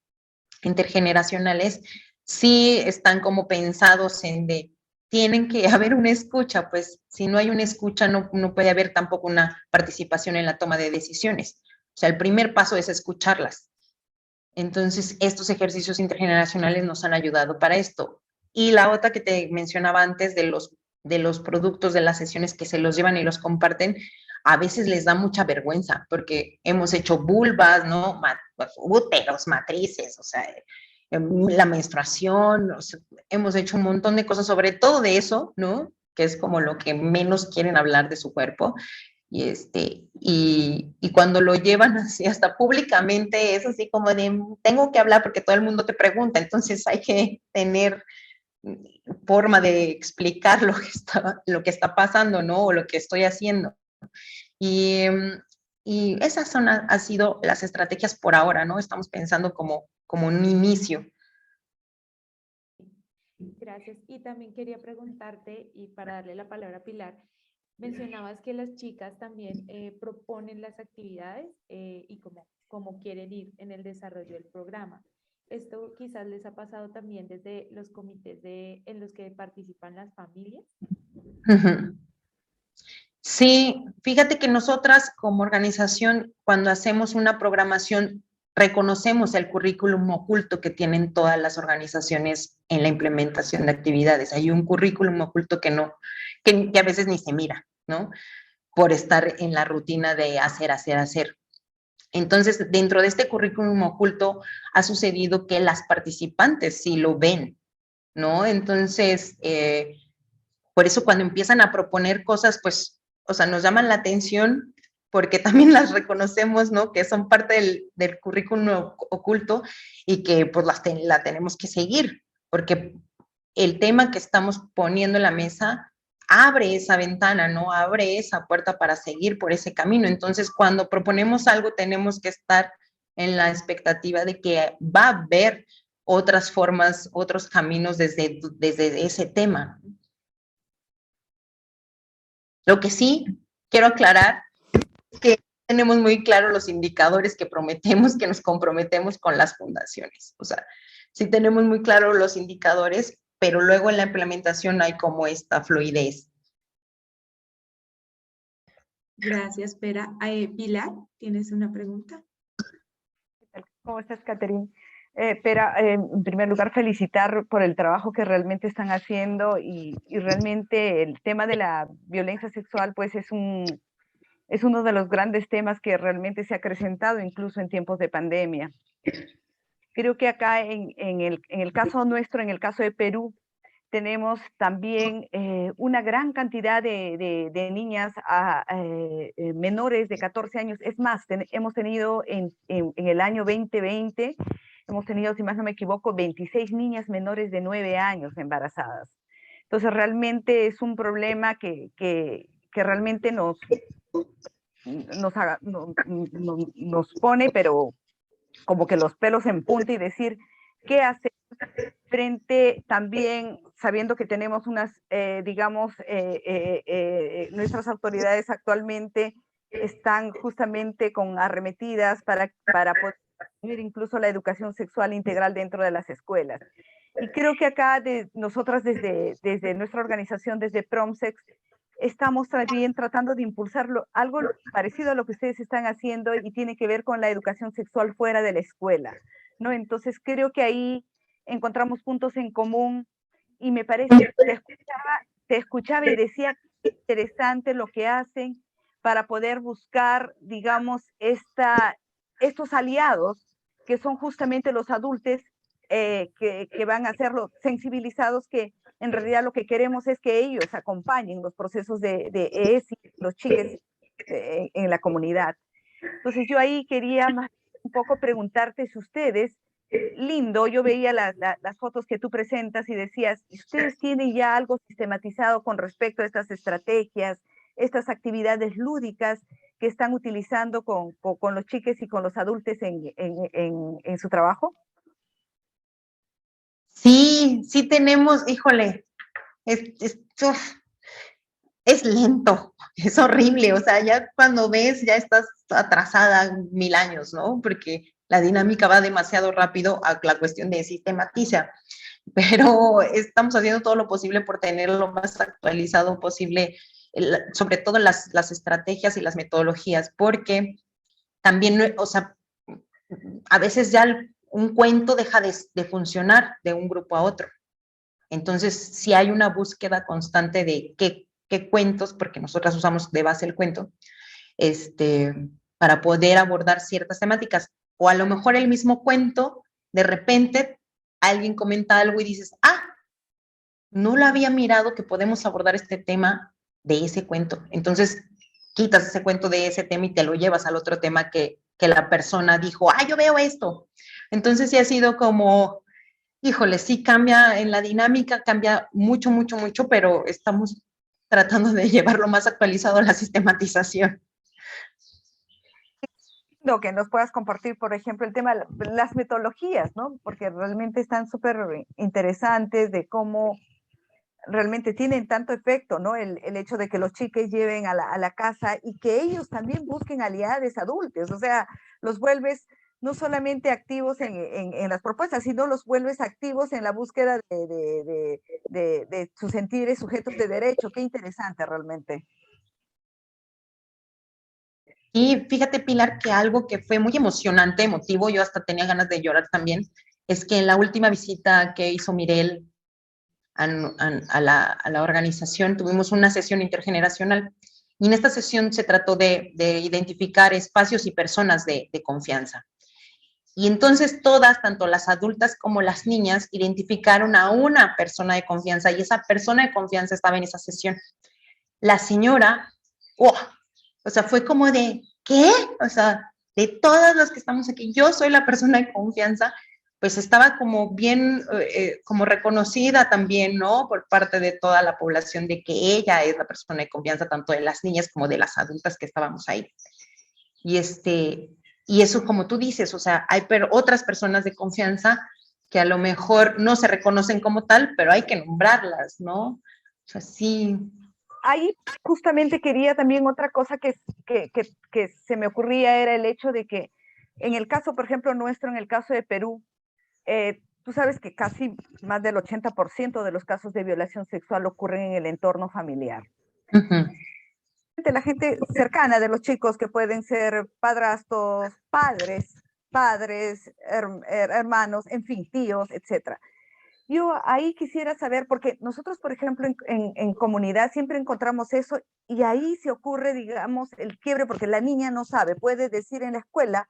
intergeneracionales, sí están como pensados en de, tienen que haber una escucha, pues si no hay una escucha no puede haber tampoco una participación en la toma de decisiones. O sea, el primer paso es escucharlas. Entonces, estos ejercicios intergeneracionales nos han ayudado para esto. Y la otra que te mencionaba antes de los productos de las sesiones que se los llevan y los comparten, a veces les da mucha vergüenza porque hemos hecho vulvas, ¿no? Úteros, matrices, o sea, la menstruación, o sea, hemos hecho un montón de cosas sobre todo de eso, ¿no? Que es como lo que menos quieren hablar de su cuerpo. Y cuando lo llevan así hasta públicamente es así como de, tengo que hablar porque todo el mundo te pregunta, entonces hay que tener forma de explicar lo que está pasando, ¿no? O lo que estoy haciendo. Y, y esas son, han sido las estrategias por ahora, ¿no? Estamos pensando como un inicio. Gracias. Y también quería preguntarte, y para darle la palabra a Pilar, mencionabas que las chicas también proponen las actividades y cómo quieren ir en el desarrollo del programa. Esto quizás les ha pasado también desde los comités en los que participan las familias. Sí, fíjate que nosotras como organización, cuando hacemos una programación, reconocemos el currículum oculto que tienen todas las organizaciones en la implementación de actividades. Hay un currículum oculto que a veces ni se mira, ¿no? Por estar en la rutina de hacer, hacer, hacer. Entonces, dentro de este currículum oculto ha sucedido que las participantes sí lo ven, ¿no? Entonces, por eso cuando empiezan a proponer cosas, pues, o sea, nos llaman la atención porque también las reconocemos, ¿no? Que son parte del currículum oculto y que pues la tenemos que seguir, porque el tema que estamos poniendo en la mesa abre esa ventana, ¿no? Abre esa puerta para seguir por ese camino. Entonces, cuando proponemos algo, tenemos que estar en la expectativa de que va a haber otras formas, otros caminos desde ese tema. Lo que sí quiero aclarar es que tenemos muy claro los indicadores que prometemos, que nos comprometemos con las fundaciones. O sea, sí tenemos muy claro los indicadores, pero luego en la implementación hay como esta fluidez. Gracias, Pera. Pilar, ¿tienes una pregunta? ¿Cómo estás, Catherine? Pera, en primer lugar, felicitar por el trabajo que realmente están haciendo y realmente el tema de la violencia sexual pues es uno de los grandes temas que realmente se ha acrecentado incluso en tiempos de pandemia. Creo que acá en el caso nuestro, en el caso de Perú, tenemos también una gran cantidad de niñas menores de 14 años. Es más, hemos tenido en el año 2020, hemos tenido, si más no me equivoco, 26 niñas menores de 9 años embarazadas. Entonces, realmente es un problema que realmente nos pone, pero como que los pelos en punta y decir, ¿qué hacer frente también, sabiendo que tenemos unas, digamos, nuestras autoridades actualmente están justamente con arremetidas para poder incluso la educación sexual integral dentro de las escuelas? Y creo que acá nosotras desde nuestra organización, desde Promsex, estamos también tratando de impulsarlo, algo parecido a lo que ustedes están haciendo y tiene que ver con la educación sexual fuera de la escuela, ¿no? Entonces creo que ahí encontramos puntos en común y me parece, te escuchaba y decía, interesante lo que hacen para poder buscar, digamos, estos aliados que son justamente los adultos que van a ser los sensibilizados que en realidad lo que queremos es que ellos acompañen los procesos de ESI, los chiques en la comunidad. Entonces yo ahí quería más un poco preguntarte si ustedes, lindo, yo veía las fotos que tú presentas y decías, ¿ustedes tienen ya algo sistematizado con respecto a estas estrategias, estas actividades lúdicas que están utilizando con los chiques y con los adultos en su trabajo? Sí, sí tenemos, híjole, uf, es lento, es horrible, o sea, ya cuando ves ya estás atrasada 1000 años, ¿no? Porque la dinámica va demasiado rápido a la cuestión de sistematiza, pero estamos haciendo todo lo posible por tener lo más actualizado posible, sobre todo las estrategias y las metodologías, porque también, o sea, a veces ya un cuento deja de funcionar de un grupo a otro. Entonces, sí hay una búsqueda constante de qué cuentos, porque nosotras usamos de base el cuento, para poder abordar ciertas temáticas. O a lo mejor el mismo cuento, de repente alguien comenta algo y dices, ah, no lo había mirado que podemos abordar este tema de ese cuento. Entonces, quitas ese cuento de ese tema y te lo llevas al otro tema que la persona dijo, ah, yo veo esto. Entonces, sí ha sido como, híjole, sí cambia en la dinámica, cambia mucho, mucho, mucho, pero estamos tratando de llevarlo más actualizado a la sistematización. Lo que nos puedas compartir, por ejemplo, el tema de las metodologías, ¿no? Porque realmente están súper interesantes de cómo realmente tienen tanto efecto, ¿no? El hecho de que los chiques lleven a la casa y que ellos también busquen aliados adultos, o sea, los vuelves no solamente activos en las propuestas, sino los vuelves activos en la búsqueda de sus sentires sujetos de derecho. Qué interesante realmente. Y fíjate, Pilar, que algo que fue muy emocionante, emotivo, yo hasta tenía ganas de llorar también, es que en la última visita que hizo Mirel a la organización tuvimos una sesión intergeneracional y en esta sesión se trató de identificar espacios y personas de confianza. Y entonces todas, tanto las adultas como las niñas, identificaron a una persona de confianza y esa persona de confianza estaba en esa sesión. La señora, oh, o sea, fue como de, ¿qué? O sea, de todas las que estamos aquí, yo soy la persona de confianza, pues estaba como bien, como reconocida también, ¿no? Por parte de toda la población de que ella es la persona de confianza, tanto de las niñas como de las adultas que estábamos ahí. Y y eso como tú dices, o sea, hay otras personas de confianza que a lo mejor no se reconocen como tal, pero hay que nombrarlas, ¿no? O sea, sí. Ahí justamente quería también otra cosa que se me ocurría era el hecho de que en el caso, por ejemplo, nuestro, en el caso de Perú, tú sabes que casi más del 80% de los casos de violación sexual ocurren en el entorno familiar. Uh-huh. La gente cercana de los chicos que pueden ser padrastros, padres, hermanos, en fin, tíos, etc. Yo ahí quisiera saber, porque nosotros, por ejemplo, en comunidad siempre encontramos eso y ahí se ocurre, digamos, el quiebre, porque la niña no sabe, puede decir en la escuela,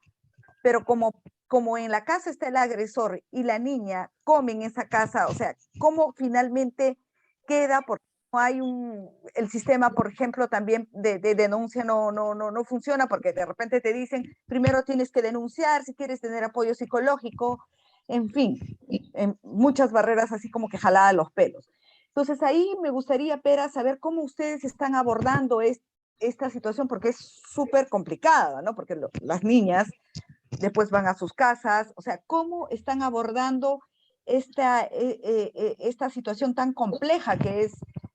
pero como en la casa está el agresor y la niña come en esa casa, o sea, ¿cómo finalmente queda? Porque no hay el sistema, por ejemplo, también de denuncia no funciona porque de repente te dicen, primero tienes que denunciar si quieres tener apoyo psicológico, en fin, muchas barreras así como que jalada los pelos. Entonces ahí me gustaría, Pera, saber cómo ustedes están abordando esta situación, porque es súper complicada, ¿no? Porque las niñas después van a sus casas, o sea, ¿cómo están abordando esta situación tan compleja que es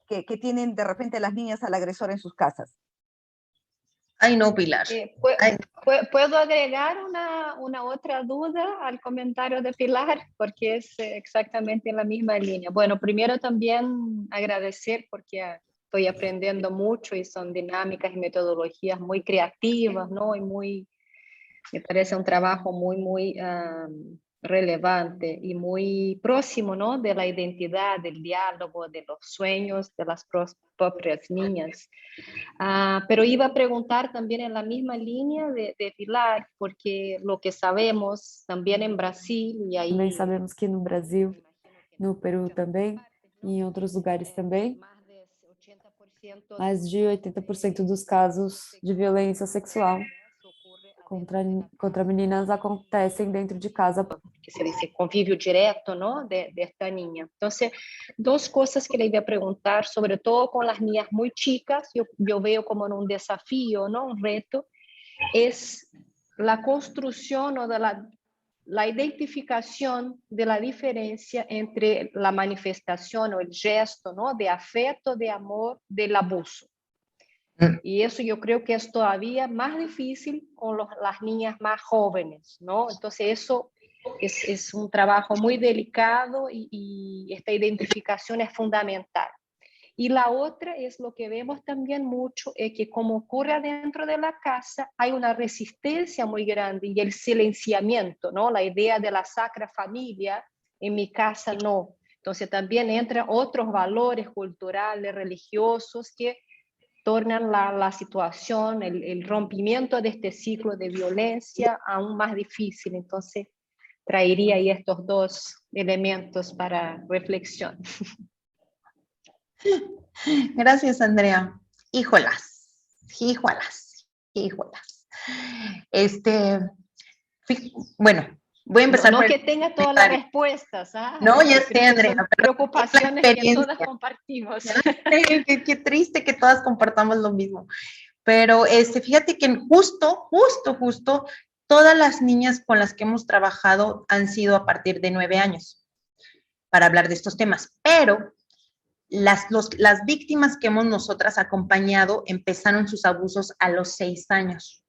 que tienen de repente las niñas al agresor en sus casas? Ay, no, Pilar. Ay. ¿Puedo agregar una otra duda al comentario de Pilar? Porque es exactamente en la misma línea. Bueno, primero también agradecer porque estoy aprendiendo mucho y son dinámicas y metodologías muy creativas, ¿no? Y me parece un trabajo muy relevante y muy próximo, ¿no? De la identidad, del diálogo, de los sueños de las propias niñas. Pero iba a preguntar también en la misma línea de Pilar, porque lo que sabemos también en Brasil, y ahí Também sabemos que no Brasil, no Peru também, em outros lugares também, mais de 80% mais de 80% dos casos de violência sexual contra meninas acontecem dentro de casa. que se dice convívio direto, ¿no? de esta niña. Entonces, dos cosas que le iba a preguntar, sobre todo con las niñas muy chicas, yo veo como un desafío, ¿no? Un reto, es la construcción o de la identificación de la diferencia entre la manifestación o el gesto, ¿no? De afecto, de amor, del abuso. Y eso yo creo que es todavía más difícil con las niñas más jóvenes, ¿no? Entonces eso es un trabajo muy delicado y esta identificación es fundamental. Y la otra es lo que vemos también mucho, es que como ocurre adentro de la casa, hay una resistencia muy grande y el silenciamiento, ¿no? La idea de la sacra familia, en mi casa no. Entonces también entran otros valores culturales, religiosos, que tornan la situación, el rompimiento de este ciclo de violencia aún más difícil. Entonces, traería ahí estos dos elementos para reflexión. Gracias, Andrea. Híjolas, híjolas, híjolas. Bueno, voy a empezar No por el que tenga todas las respuestas, ¿ah? No, ya Creo sé, que Andrea, son pero preocupaciones es la que todas experiencia. compartimos. Qué triste que todas compartamos lo mismo. Pero fíjate que justo, todas las niñas con las que hemos trabajado han sido a partir de 9 años para hablar de estos temas. Pero las víctimas que hemos nosotras acompañado empezaron sus abusos a los 6 años.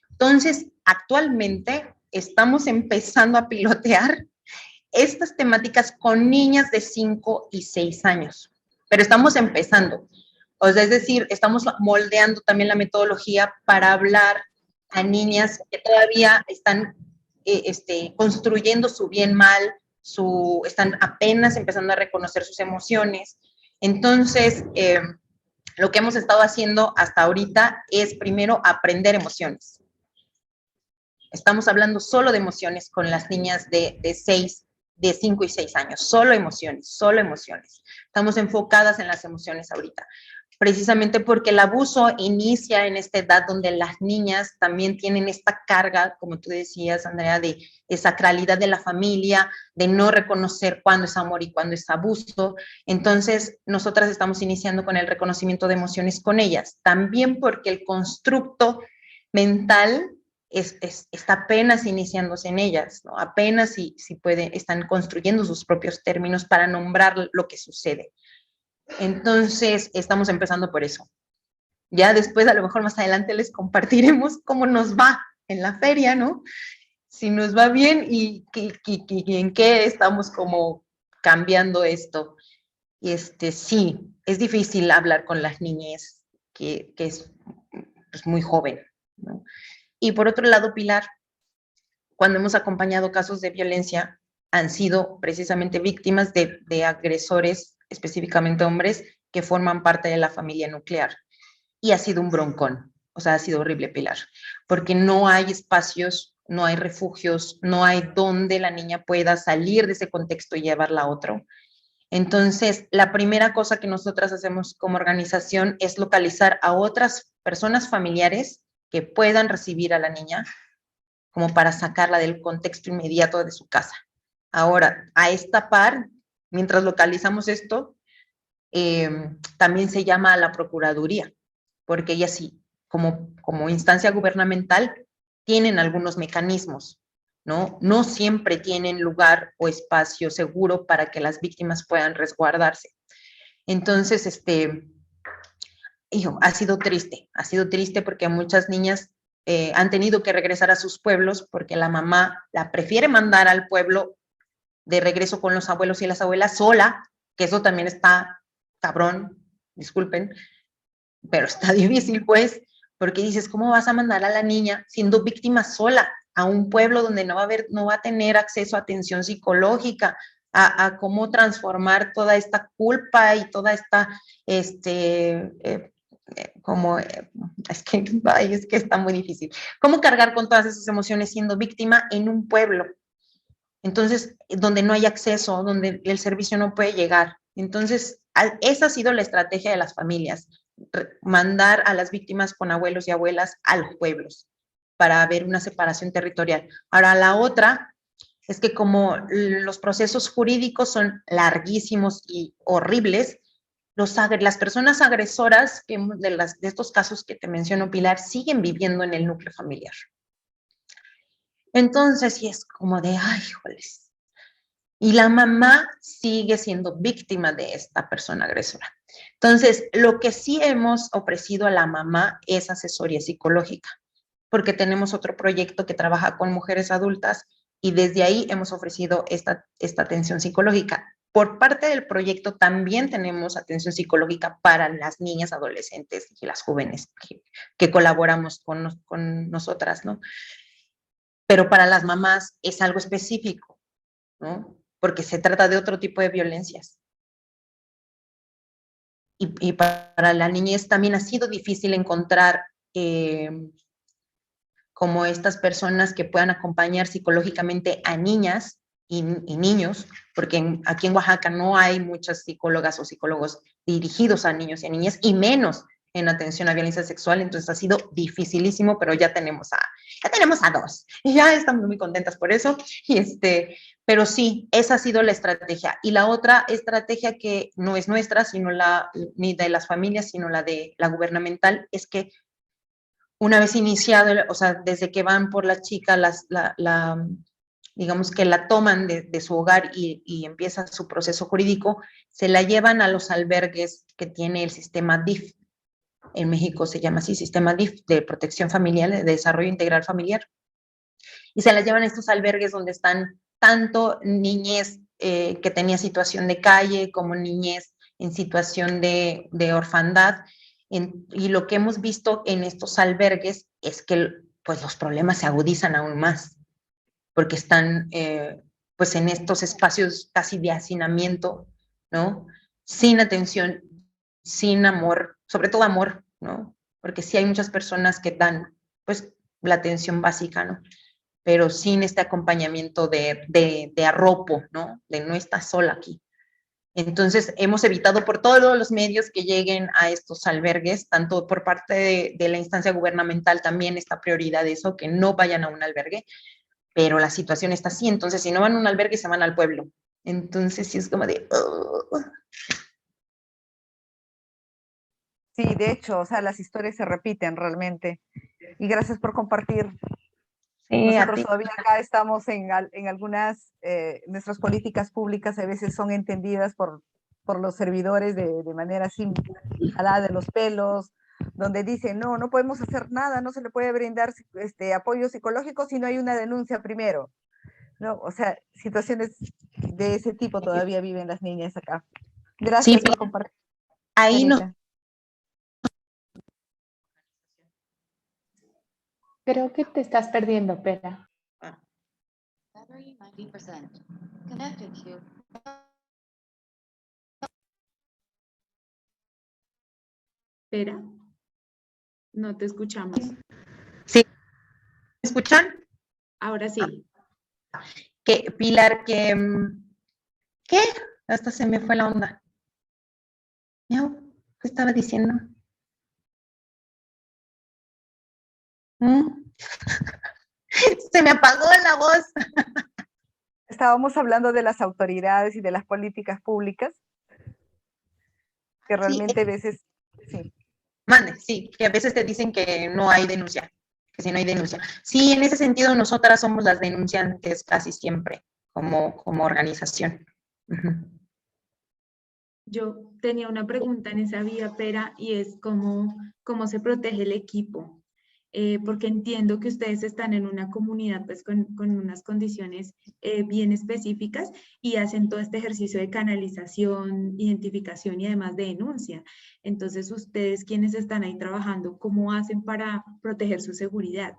Entonces, actualmente estamos empezando a pilotear estas temáticas con niñas de 5 y 6 años, pero estamos empezando. O sea, es decir, estamos moldeando también la metodología para hablar a niñas que todavía están construyendo su bien mal, están apenas empezando a reconocer sus emociones. Entonces, lo que hemos estado haciendo hasta ahorita es primero aprender emociones. Estamos hablando solo de emociones con las niñas de 5 y 6 años, solo emociones, solo emociones. Estamos enfocadas en las emociones ahorita, precisamente porque el abuso inicia en esta edad donde las niñas también tienen esta carga, como tú decías, Andrea, de sacralidad de la familia, de no reconocer cuándo es amor y cuándo es abuso. Entonces, nosotras estamos iniciando con el reconocimiento de emociones con ellas, también porque el constructo mental está apenas iniciándose en ellas, ¿no? Apenas si están construyendo sus propios términos para nombrar lo que sucede. Entonces, estamos empezando por eso. Ya después, a lo mejor más adelante, les compartiremos cómo nos va en la feria, ¿no? Si nos va bien y en qué estamos como cambiando esto. Sí, es difícil hablar con las niñas que es pues, muy joven, ¿no? Y por otro lado, Pilar, cuando hemos acompañado casos de violencia, han sido precisamente víctimas de agresores, específicamente hombres, que forman parte de la familia nuclear. Y ha sido un broncón, o sea, ha sido horrible, Pilar, porque no hay espacios, no hay refugios, no hay donde la niña pueda salir de ese contexto y llevarla a otro. Entonces, la primera cosa que nosotras hacemos como organización es localizar a otras personas familiares que puedan recibir a la niña, como para sacarla del contexto inmediato de su casa. Ahora, a esta par, mientras localizamos esto, también se llama a la Procuraduría, porque ellas sí, como instancia gubernamental, tienen algunos mecanismos, ¿no? No siempre tienen lugar o espacio seguro para que las víctimas puedan resguardarse. Entonces, ha sido triste porque muchas niñas han tenido que regresar a sus pueblos porque la mamá la prefiere mandar al pueblo de regreso con los abuelos y las abuelas sola, que eso también está cabrón, disculpen, pero está difícil pues, porque dices, ¿cómo vas a mandar a la niña siendo víctima sola a un pueblo donde no va a tener acceso a atención psicológica, a cómo transformar toda esta culpa y toda esta, es que está muy difícil. ¿Cómo cargar con todas esas emociones siendo víctima en un pueblo? Entonces, donde no hay acceso, donde el servicio no puede llegar. Entonces, esa ha sido la estrategia de las familias, mandar a las víctimas con abuelos y abuelas a los pueblos para ver una separación territorial. Ahora, la otra es que como los procesos jurídicos son larguísimos y horribles, las personas agresoras de estos casos que te menciono, Pilar, siguen viviendo en el núcleo familiar. Entonces, sí es como de, ay, híjoles. Y la mamá sigue siendo víctima de esta persona agresora. Entonces, lo que sí hemos ofrecido a la mamá es asesoría psicológica, porque tenemos otro proyecto que trabaja con mujeres adultas y desde ahí hemos ofrecido esta atención psicológica. Por parte del proyecto también tenemos atención psicológica para las niñas, adolescentes y las jóvenes que colaboramos con nosotras, ¿no? Pero para las mamás es algo específico, ¿no? Porque se trata de otro tipo de violencias. Y para la niñez también ha sido difícil encontrar como estas personas que puedan acompañar psicológicamente a niñas y niños, porque aquí en Oaxaca no hay muchas psicólogas o psicólogos dirigidos a niños y a niñas, y menos en atención a violencia sexual, entonces ha sido dificilísimo, pero ya tenemos a 2, y ya estamos muy contentas por eso, pero sí, esa ha sido la estrategia. Y la otra estrategia que no es nuestra, ni de las familias, sino la de la gubernamental, es que una vez iniciado, o sea, desde que van por la chica, digamos que la toman de su hogar y empieza su proceso jurídico, se la llevan a los albergues que tiene el sistema DIF. En México se llama así, sistema DIF, de protección familiar, de desarrollo integral familiar. Y se la llevan a estos albergues donde están tanto niñez que tenía situación de calle, como niñez en situación de orfandad. Y lo que hemos visto en estos albergues es que pues, los problemas se agudizan aún más, porque están pues en estos espacios casi de hacinamiento, ¿no? Sin atención, sin amor, sobre todo amor, ¿no? Porque sí hay muchas personas que dan pues la atención básica, ¿no? Pero sin este acompañamiento de arropo, ¿no? De no estás sola aquí. Entonces, hemos evitado por todos los medios que lleguen a estos albergues, tanto por parte de la instancia gubernamental también esta prioridad de eso, que no vayan a un albergue, pero la situación está así, entonces si no van a un albergue se van al pueblo. Entonces, sí es como de... Sí, de hecho, o sea, las historias se repiten realmente. Y gracias por compartir. Sí, Nosotros todavía acá estamos en algunas, nuestras políticas públicas a veces son entendidas por los servidores de manera así, jalada de los pelos, donde dicen, no podemos hacer nada, no se le puede brindar apoyo psicológico si no hay una denuncia primero. No, o sea, situaciones de ese tipo todavía viven las niñas acá. Gracias por compartir. Ahí no. Creo que te estás perdiendo, Pera. Battery 90%. Connected to. Pera, no te escuchamos. ¿Sí? ¿Me escuchan? Ahora sí. Pilar, ¿qué? Hasta se me fue la onda. ¿Qué estaba diciendo? Se me apagó la voz. Estábamos hablando de las autoridades y de las políticas públicas, que realmente a veces, sí. Sí, que a veces te dicen que no hay denuncia, que si no hay denuncia. Sí, en ese sentido nosotras somos las denunciantes casi siempre, como organización. Yo tenía una pregunta en esa vía, Pera, y es cómo se protege el equipo. Porque entiendo que ustedes están en una comunidad pues con unas condiciones bien específicas y hacen todo este ejercicio de canalización, identificación y además de denuncia. Entonces, ustedes quienes están ahí trabajando, ¿cómo hacen para proteger su seguridad?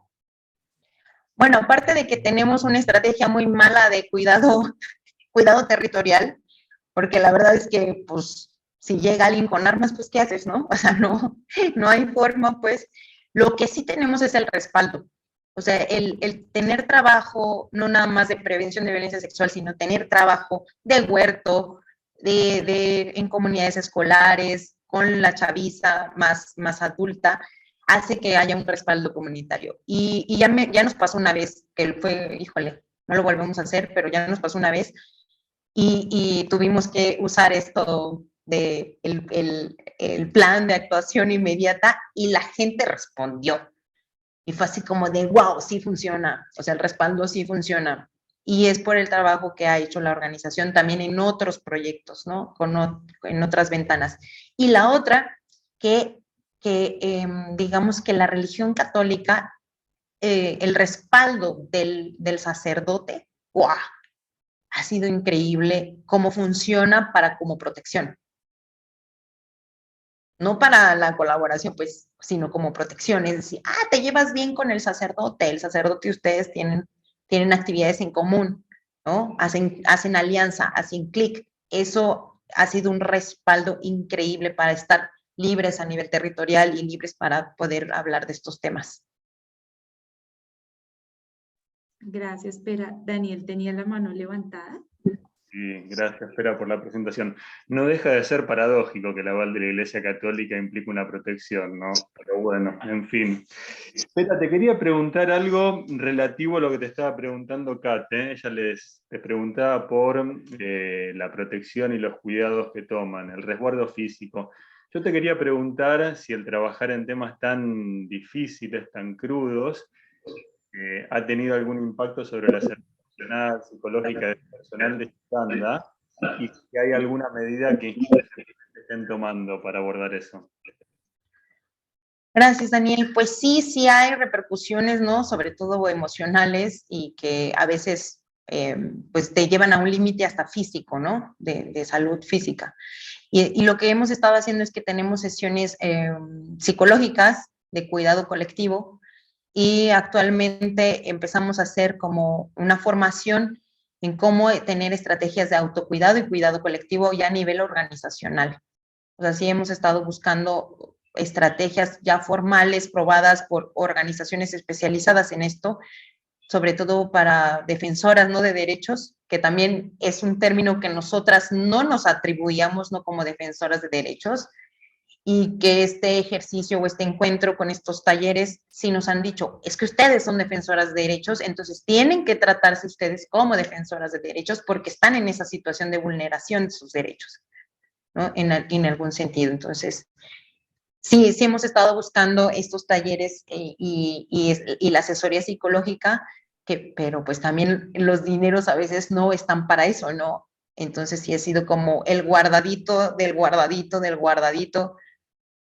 Bueno, aparte de que tenemos una estrategia muy mala de cuidado territorial, porque la verdad es que, pues, si llega alguien con armas, pues, ¿qué haces, no? O sea, no hay forma, pues. Lo que sí tenemos es el respaldo. O sea, el tener trabajo, no nada más de prevención de violencia sexual, sino tener trabajo de huerto, en comunidades escolares, con la chaviza más adulta, hace que haya un respaldo comunitario. Y ya nos pasó una vez, que fue, híjole, no lo volvemos a hacer, pero ya nos pasó una vez, y tuvimos que usar esto de el plan de actuación inmediata, y la gente respondió. Y fue así como de, wow, sí funciona, o sea, el respaldo sí funciona. Y es por el trabajo que ha hecho la organización también en otros proyectos, ¿no? En otras ventanas. Y la otra, que digamos que la religión católica, el respaldo del sacerdote, ¡wow! Ha sido increíble cómo funciona como protección. No para la colaboración, pues, sino como protección. Es decir, te llevas bien con el sacerdote y ustedes tienen actividades en común, ¿no? Hacen alianza, hacen clic. Eso ha sido un respaldo increíble para estar libres a nivel territorial y libres para poder hablar de estos temas. Gracias, Pera. Daniel tenía la mano levantada. Sí, gracias, Pera, por la presentación. No deja de ser paradójico que el aval de la Iglesia Católica implique una protección, ¿no? Pero bueno, en fin. Pera, te quería preguntar algo relativo a lo que te estaba preguntando Kat, ¿eh? Ella les preguntaba por la protección y los cuidados que toman, el resguardo físico. Yo te quería preguntar si el trabajar en temas tan difíciles, tan crudos, ha tenido algún impacto sobre la salud psicológica del personal de Standa, y si hay alguna medida que estén tomando para abordar eso. Gracias, Daniel. Pues sí hay repercusiones, ¿no? Sobre todo emocionales, y que a veces pues te llevan a un límite hasta físico, ¿no? De salud física. Y lo que hemos estado haciendo es que tenemos sesiones psicológicas de cuidado colectivo, y actualmente empezamos a hacer como una formación en cómo tener estrategias de autocuidado y cuidado colectivo ya a nivel organizacional. O sea, sí hemos estado buscando estrategias ya formales, probadas por organizaciones especializadas en esto, sobre todo para defensoras, ¿no?, de derechos, que también es un término que nosotras no nos atribuíamos, ¿no?, como defensoras de derechos, y que este ejercicio o este encuentro con estos talleres sí nos han dicho, es que ustedes son defensoras de derechos, entonces tienen que tratarse ustedes como defensoras de derechos porque están en esa situación de vulneración de sus derechos, ¿no?, en algún sentido. Entonces, sí hemos estado buscando estos talleres y la asesoría psicológica, pero pues también los dineros a veces no están para eso, ¿no? Entonces sí ha sido como el guardadito del guardadito del guardadito,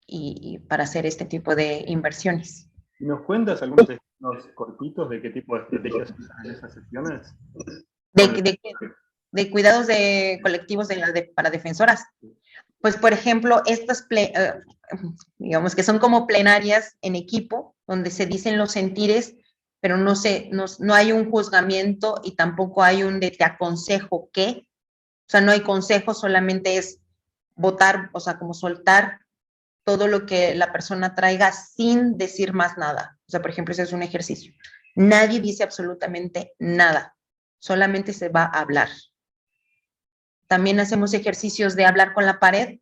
y para hacer este tipo de inversiones. ¿Nos cuentas algunos ejemplos cortitos de qué tipo de estrategias usan en esas sesiones? De cuidados colectivos para defensoras. Pues, por ejemplo, estas, digamos que son como plenarias en equipo, donde se dicen los sentires, pero no hay un juzgamiento y tampoco hay un de te aconsejo qué. O sea, no hay consejo, solamente es votar, o sea, como soltar todo lo que la persona traiga sin decir más nada. O sea, por ejemplo, ese es un ejercicio. Nadie dice absolutamente nada, solamente se va a hablar. También hacemos ejercicios de hablar con la pared,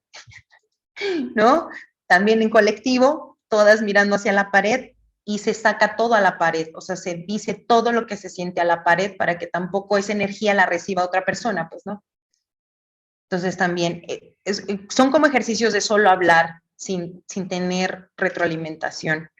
¿no? También en colectivo, todas mirando hacia la pared, y se saca todo a la pared, o sea, se dice todo lo que se siente a la pared para que tampoco esa energía la reciba otra persona, pues, ¿no? Entonces también son como ejercicios de solo hablar sin tener retroalimentación.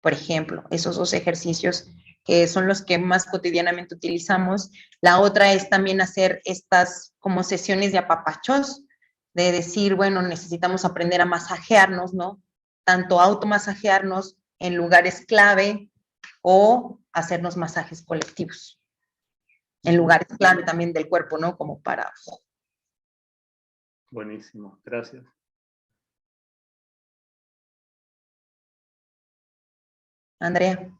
Por ejemplo, esos dos ejercicios que son los que más cotidianamente utilizamos. La otra es también hacer estas como sesiones de apapachos, de decir, bueno, necesitamos aprender a masajearnos, ¿no? Tanto automasajearnos en lugares clave o hacernos masajes colectivos en lugares clave también del cuerpo, ¿no? Como para... Buenísimo, gracias. Andrea.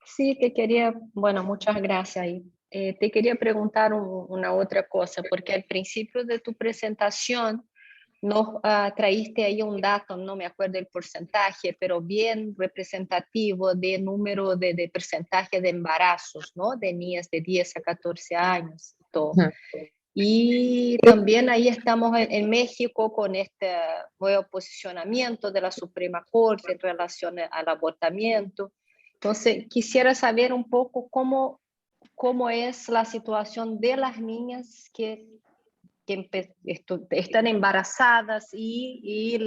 Sí, te quería, bueno, muchas gracias ahí. Te quería preguntar una otra cosa, porque al principio de tu presentación nos traíste ahí un dato, no me acuerdo el porcentaje, pero bien representativo de número de porcentaje de embarazos, ¿no? De niñas de 10 a 14 años. impacto. Ujú. Y también ahí estamos en México con este nuevo posicionamiento de la Suprema Corte en relación al abortamiento. Entonces, quisiera saber un poco cómo es la situación de las niñas que están embarazadas y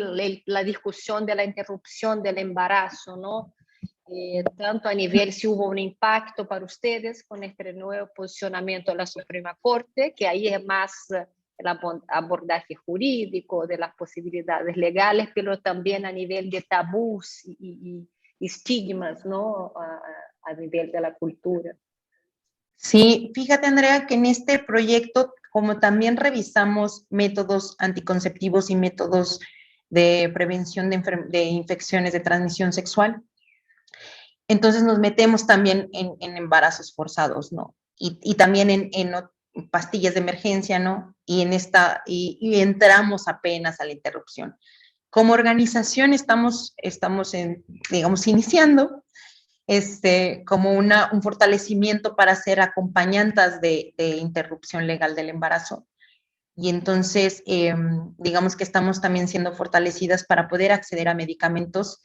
la discusión de la interrupción del embarazo, ¿no? Tanto a nivel si hubo un impacto para ustedes con este nuevo posicionamiento de la Suprema Corte, que ahí es más el abordaje jurídico de las posibilidades legales, pero también a nivel de tabús y estigmas, ¿no? A nivel de la cultura. Sí, fíjate, Andrea, que en este proyecto, como también revisamos métodos anticonceptivos y métodos de prevención de infecciones de transmisión sexual, entonces nos metemos también en embarazos forzados, ¿no? Y también en pastillas de emergencia, ¿no? Y entramos apenas a la interrupción. Como organización estamos digamos, iniciando como un fortalecimiento para ser acompañantes de interrupción legal del embarazo. Y entonces, digamos que estamos también siendo fortalecidas para poder acceder a medicamentos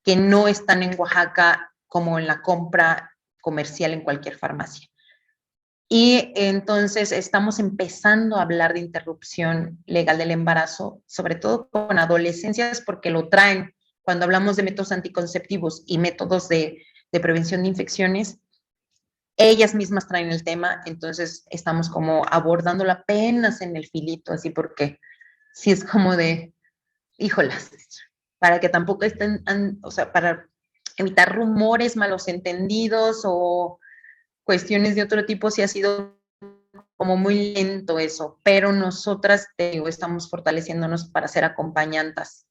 que no están en Oaxaca como en la compra comercial en cualquier farmacia. Y entonces estamos empezando a hablar de interrupción legal del embarazo, sobre todo con adolescencias, porque lo traen cuando hablamos de métodos anticonceptivos y métodos de prevención de infecciones, ellas mismas traen el tema, entonces estamos como abordándolo apenas en el filito, así porque sí es como de, híjolas, para que tampoco estén, o sea, para evitar rumores, malos entendidos o cuestiones de otro tipo, sí ha sido como muy lento eso, pero nosotras, te digo, estamos fortaleciéndonos para ser acompañantes.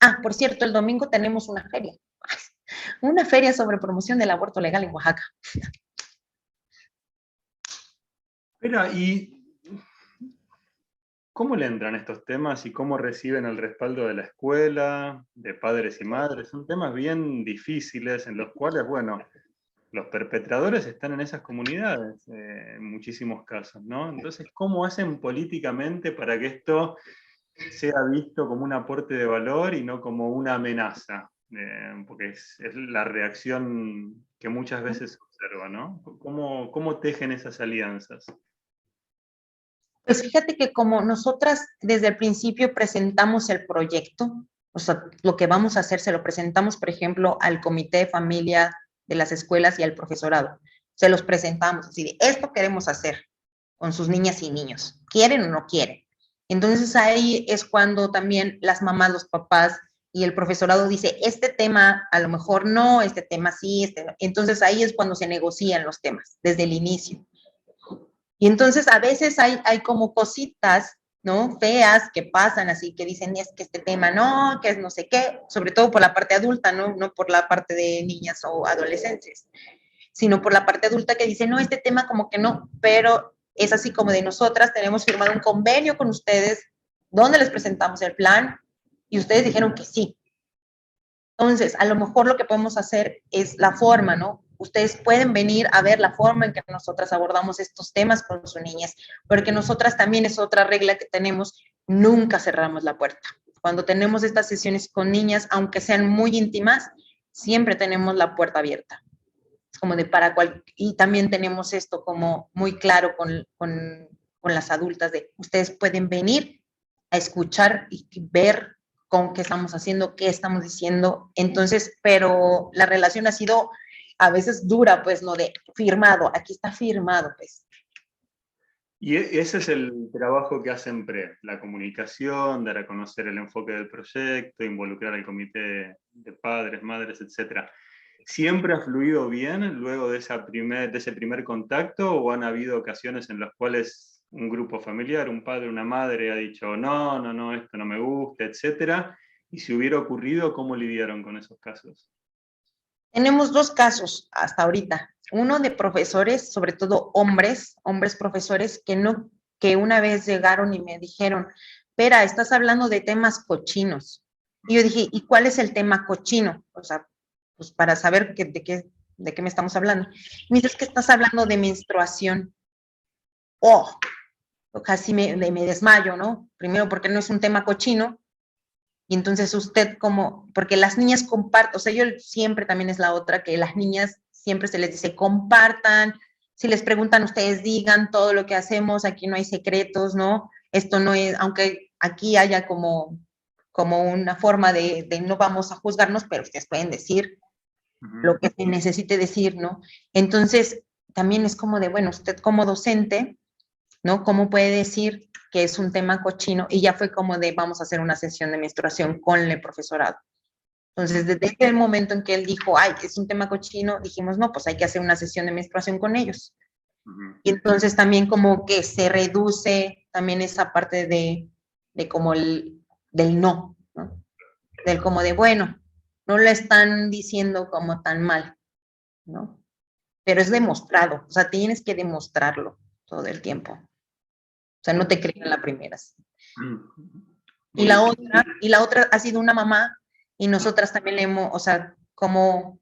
Ah, por cierto, el domingo tenemos una feria sobre promoción del aborto legal en Oaxaca. Espera, ¿y cómo le entran estos temas y cómo reciben el respaldo de la escuela, de padres y madres? Son temas bien difíciles en los cuales, bueno, los perpetradores están en esas comunidades, en muchísimos casos, ¿no? Entonces, ¿cómo hacen políticamente para que esto sea visto como un aporte de valor y no como una amenaza? Porque es la reacción que muchas veces se observa, ¿no? ¿Cómo tejen esas alianzas? Pues fíjate que como nosotras desde el principio presentamos el proyecto, o sea, lo que vamos a hacer se lo presentamos, por ejemplo, al comité de familia de las escuelas y al profesorado. Se los presentamos, así de, esto queremos hacer con sus niñas y niños, ¿quieren o no quieren? Entonces ahí es cuando también las mamás, los papás y el profesorado dice, este tema a lo mejor no, este tema sí, este no. Entonces ahí es cuando se negocian los temas, desde el inicio. Y entonces a veces hay como cositas, ¿no? Feas que pasan así, que dicen, es que este tema no, que es no sé qué, sobre todo por la parte adulta, ¿no? No por la parte de niñas o adolescentes, sino por la parte adulta que dice, no, este tema como que no, pero es así como de nosotras tenemos firmado un convenio con ustedes donde les presentamos el plan y ustedes dijeron que sí. Entonces, a lo mejor lo que podemos hacer es la forma, ¿no? Ustedes pueden venir a ver la forma en que nosotras abordamos estos temas con sus niñas, porque nosotras también es otra regla que tenemos, nunca cerramos la puerta. Cuando tenemos estas sesiones con niñas, aunque sean muy íntimas, siempre tenemos la puerta abierta. Es como de para cual, y también tenemos esto como muy claro con las adultas de ustedes pueden venir a escuchar y ver con qué estamos haciendo, qué estamos diciendo. Entonces, pero la relación ha sido a veces dura, pues, no de firmado, aquí está firmado, pues. Y ese es el trabajo que hacen PRE, la comunicación, dar a conocer el enfoque del proyecto, involucrar al comité de padres, madres, etc. ¿Siempre ha fluido bien luego de ese primer contacto o han habido ocasiones en las cuales un grupo familiar, un padre, una madre ha dicho no, esto no me gusta, etc.? Y si hubiera ocurrido, ¿cómo lidiaron con esos casos? Tenemos dos casos hasta ahorita. Uno de profesores, sobre todo hombres profesores, que una vez llegaron y me dijeron, Pera, estás hablando de temas cochinos. Y yo dije, ¿y cuál es el tema cochino? O sea, pues para saber de qué ¿de qué me estamos hablando? Me dice, es que estás hablando de menstruación. Oh, casi me desmayo, ¿no? Primero porque no es un tema cochino, y entonces usted como, porque las niñas comparten, o sea, yo siempre también es la otra, que las niñas siempre se les dice compartan, si les preguntan ustedes digan todo lo que hacemos, aquí no hay secretos, ¿no? Esto no es, aunque aquí haya como una forma de no vamos a juzgarnos, pero ustedes pueden decir lo que se necesite decir, ¿no? Entonces, también es como de, bueno, usted como docente, ¿no? ¿Cómo puede decir que es un tema cochino? Y ya fue como de, vamos a hacer una sesión de menstruación con el profesorado. Entonces, desde el momento en que él dijo, ay, es un tema cochino, dijimos, no, pues hay que hacer una sesión de menstruación con ellos. Y entonces también como que se reduce también esa parte de como del no, ¿no? Del como de, bueno, no lo están diciendo como tan mal, ¿no? Pero es demostrado, o sea, tienes que demostrarlo todo el tiempo. O sea, no te crean la primera. Y la otra ha sido una mamá, y nosotras también le hemos, o sea, como,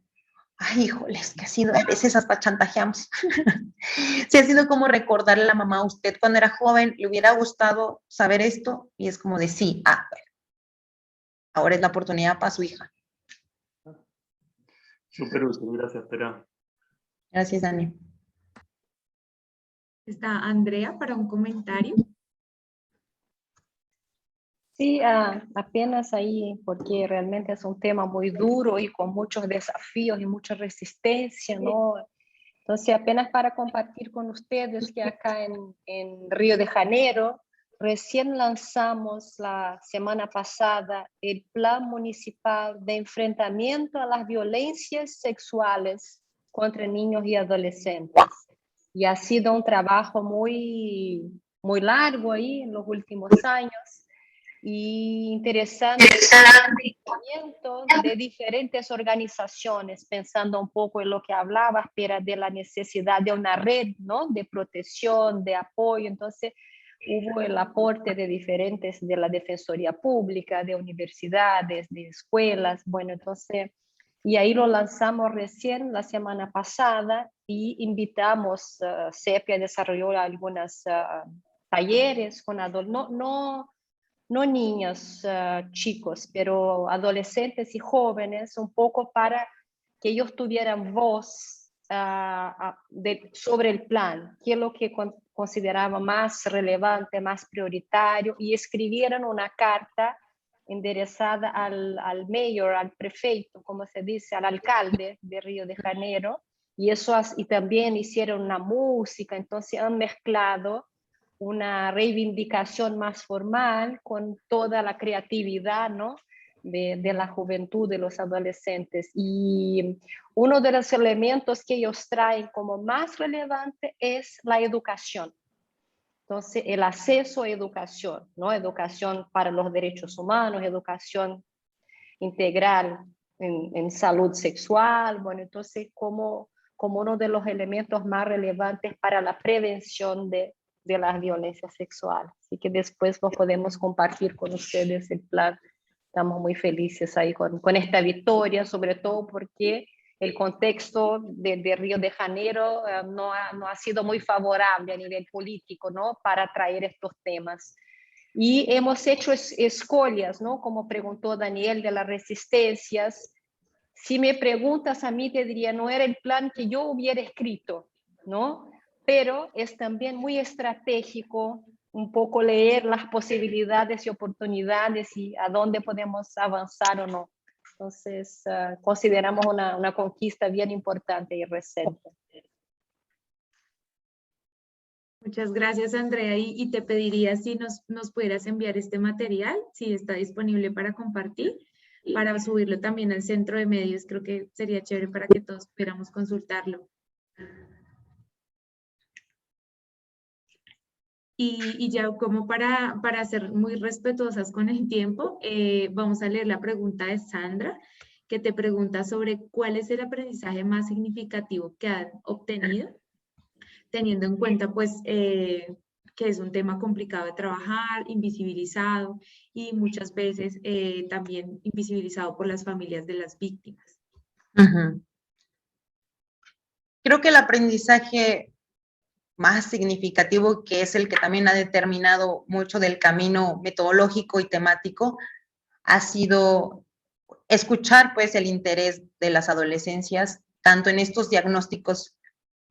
ay, híjoles, que ha sido, a veces hasta chantajeamos. Sí, ha sido como recordarle a la mamá, a usted cuando era joven, le hubiera gustado saber esto, y es como de sí, bueno, ahora es la oportunidad para su hija. Súper útil, gracias, Pera. Gracias, Dani. Está Andrea para un comentario. Sí, apenas ahí, porque realmente es un tema muy duro y con muchos desafíos y mucha resistencia, ¿no? Entonces, apenas para compartir con ustedes que acá en Río de Janeiro, recién lanzamos la semana pasada el Plan Municipal de Enfrentamiento a las Violencias Sexuales contra Niños y Adolescentes. Y ha sido un trabajo muy, muy largo ahí en los últimos años. Y interesante de diferentes organizaciones, pensando un poco en lo que hablabas, pero de la necesidad de una red, ¿no? De protección, de apoyo. Entonces, hubo el aporte de diferentes, de la Defensoría Pública, de universidades, de escuelas. Bueno, entonces, y ahí lo lanzamos recién la semana pasada y invitamos, CEPI desarrolló algunos talleres con adultos, no niños chicos, pero adolescentes y jóvenes, un poco para que ellos tuvieran voz sobre el plan, qué es lo que consideraban más relevante, más prioritario, y escribieran una carta enderezada al mayor, al prefeito, como se dice, al alcalde de Río de Janeiro, y también hicieron una música, entonces han mezclado una reivindicación más formal con toda la creatividad, ¿no? de la juventud, de los adolescentes. Y uno de los elementos que ellos traen como más relevante es la educación. Entonces, el acceso a educación, ¿no? Educación para los derechos humanos, educación integral en salud sexual, bueno, entonces como uno de los elementos más relevantes para la prevención de las violencias sexuales. Así que después lo podemos compartir con ustedes el plan. Estamos muy felices ahí con esta victoria, sobre todo porque el contexto de Río de Janeiro no ha sido muy favorable a nivel político, ¿no? Para traer estos temas. Y hemos hecho escolhas, ¿no? Como preguntó Daniel de las resistencias. Si me preguntas a mí, te diría, no era el plan que yo hubiera escrito, ¿no? Pero es también muy estratégico un poco leer las posibilidades y oportunidades y a dónde podemos avanzar o no. Entonces, consideramos una conquista bien importante y reciente. Muchas gracias, Andrea. Y te pediría si nos pudieras enviar este material, si está disponible para compartir, para subirlo también al centro de medios. Creo que sería chévere para que todos pudiéramos consultarlo. Y ya como para ser muy respetuosas con el tiempo, vamos a leer la pregunta de Sandra, que te pregunta sobre cuál es el aprendizaje más significativo que han obtenido, teniendo en cuenta pues que es un tema complicado de trabajar, invisibilizado y muchas veces también invisibilizado por las familias de las víctimas. Creo que el aprendizaje más significativo, que es el que también ha determinado mucho del camino metodológico y temático, ha sido escuchar pues el interés de las adolescencias, tanto en estos diagnósticos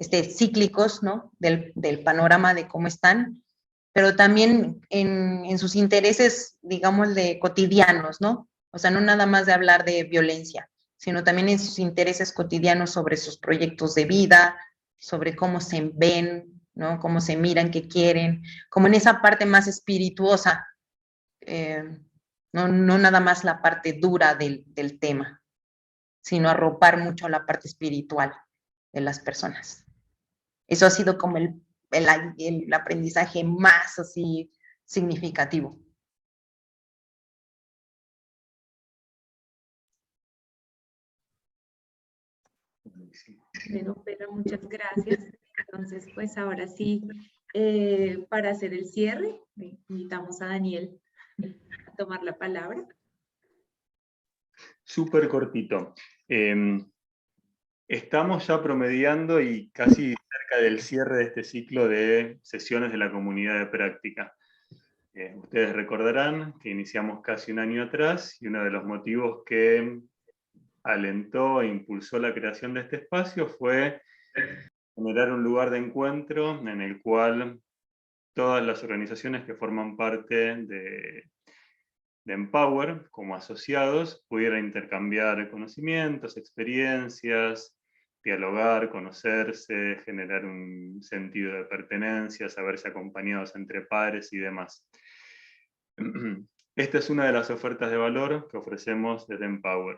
cíclicos, ¿no? del panorama de cómo están, pero también en sus intereses, digamos, de cotidianos, ¿no? O sea, no nada más de hablar de violencia, sino también en sus intereses cotidianos sobre sus proyectos de vida, sobre cómo se ven, ¿no? Cómo se miran, qué quieren, como en esa parte más espirituosa, no nada más la parte dura del tema, sino arropar mucho la parte espiritual de las personas. Eso ha sido como el aprendizaje más así significativo. Bueno, pero muchas gracias. Entonces, pues ahora sí, para hacer el cierre, invitamos a Daniel a tomar la palabra. Súper cortito. Estamos ya promediando y casi cerca del cierre de este ciclo de sesiones de la comunidad de práctica. Ustedes recordarán que iniciamos casi un año atrás y uno de los motivos que alentó e impulsó la creación de este espacio fue generar un lugar de encuentro en el cual todas las organizaciones que forman parte de Empower, como asociados, pudieran intercambiar conocimientos, experiencias, dialogar, conocerse, generar un sentido de pertenencia, saberse acompañados entre pares y demás. Esta es una de las ofertas de valor que ofrecemos desde Empower.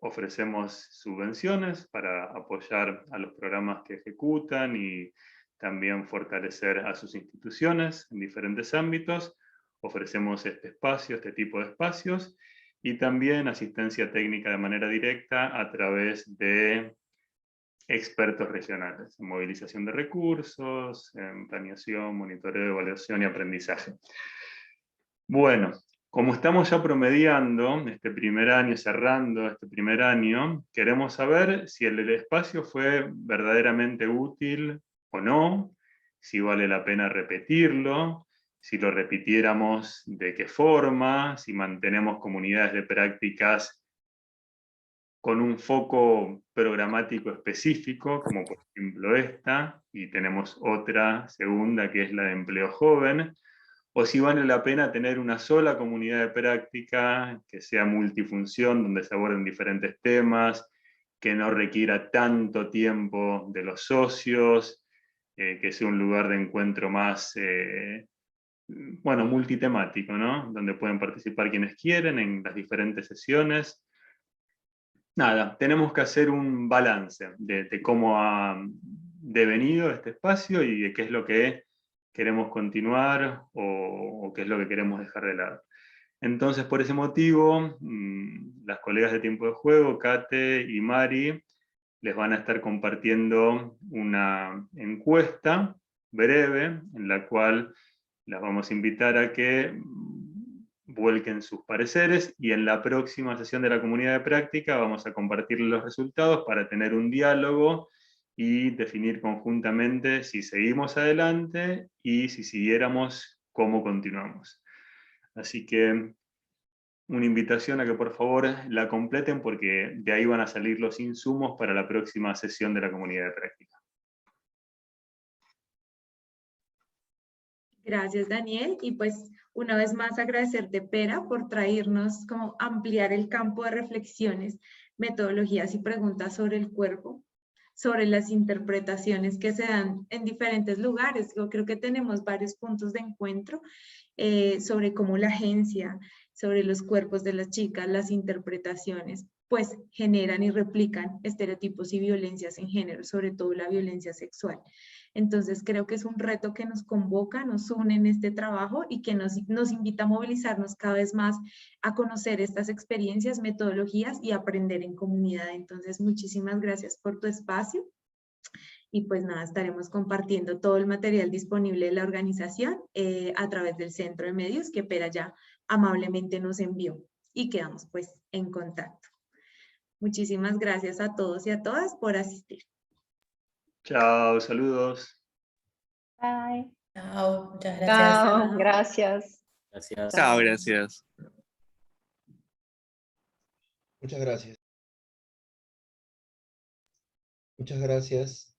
Ofrecemos subvenciones para apoyar a los programas que ejecutan y también fortalecer a sus instituciones en diferentes ámbitos. Ofrecemos este espacio, este tipo de espacios, y también asistencia técnica de manera directa a través de expertos regionales, en movilización de recursos, en planeación, monitoreo, evaluación y aprendizaje. Bueno, como estamos ya promediando este primer año, cerrando este primer año, queremos saber si el espacio fue verdaderamente útil o no, si vale la pena repetirlo, si lo repitiéramos, de qué forma, si mantenemos comunidades de prácticas con un foco programático específico, como por ejemplo esta, y tenemos otra segunda que es la de empleo joven, o si vale la pena tener una sola comunidad de práctica que sea multifunción, donde se aborden diferentes temas, que no requiera tanto tiempo de los socios, que sea un lugar de encuentro más, bueno, multitemático, ¿no? Donde pueden participar quienes quieren en las diferentes sesiones. Nada, tenemos que hacer un balance de cómo ha devenido este espacio y de qué es lo que queremos continuar o qué es lo que queremos dejar de lado. Entonces, por ese motivo, las colegas de Tiempo de Juego, Kate y Mari, les van a estar compartiendo una encuesta breve en la cual las vamos a invitar a que vuelquen sus pareceres, y en la próxima sesión de la comunidad de práctica vamos a compartir los resultados para tener un diálogo y definir conjuntamente si seguimos adelante y si siguiéramos, cómo continuamos. Así que una invitación a que por favor la completen, porque de ahí van a salir los insumos para la próxima sesión de la comunidad de práctica. Gracias, Daniel. Y pues una vez más agradecerte, Pera, por traernos como ampliar el campo de reflexiones, metodologías y preguntas sobre el cuerpo, sobre las interpretaciones que se dan en diferentes lugares. Yo creo que tenemos varios puntos de encuentro sobre cómo la agencia, sobre los cuerpos de las chicas, las interpretaciones, pues generan y replican estereotipos y violencias en género, sobre todo la violencia sexual. Entonces creo que es un reto que nos convoca, nos une en este trabajo y que nos invita a movilizarnos cada vez más a conocer estas experiencias, metodologías y aprender en comunidad. Entonces muchísimas gracias por tu espacio. Y pues nada, estaremos compartiendo todo el material disponible de la organización a través del centro de medios que Pera ya amablemente nos envió, y quedamos pues en contacto. Muchísimas gracias a todos y a todas por asistir. Chao, saludos. Bye. Chao, muchas gracias. Chao, gracias. Gracias. Chao, gracias. Muchas gracias. Muchas gracias.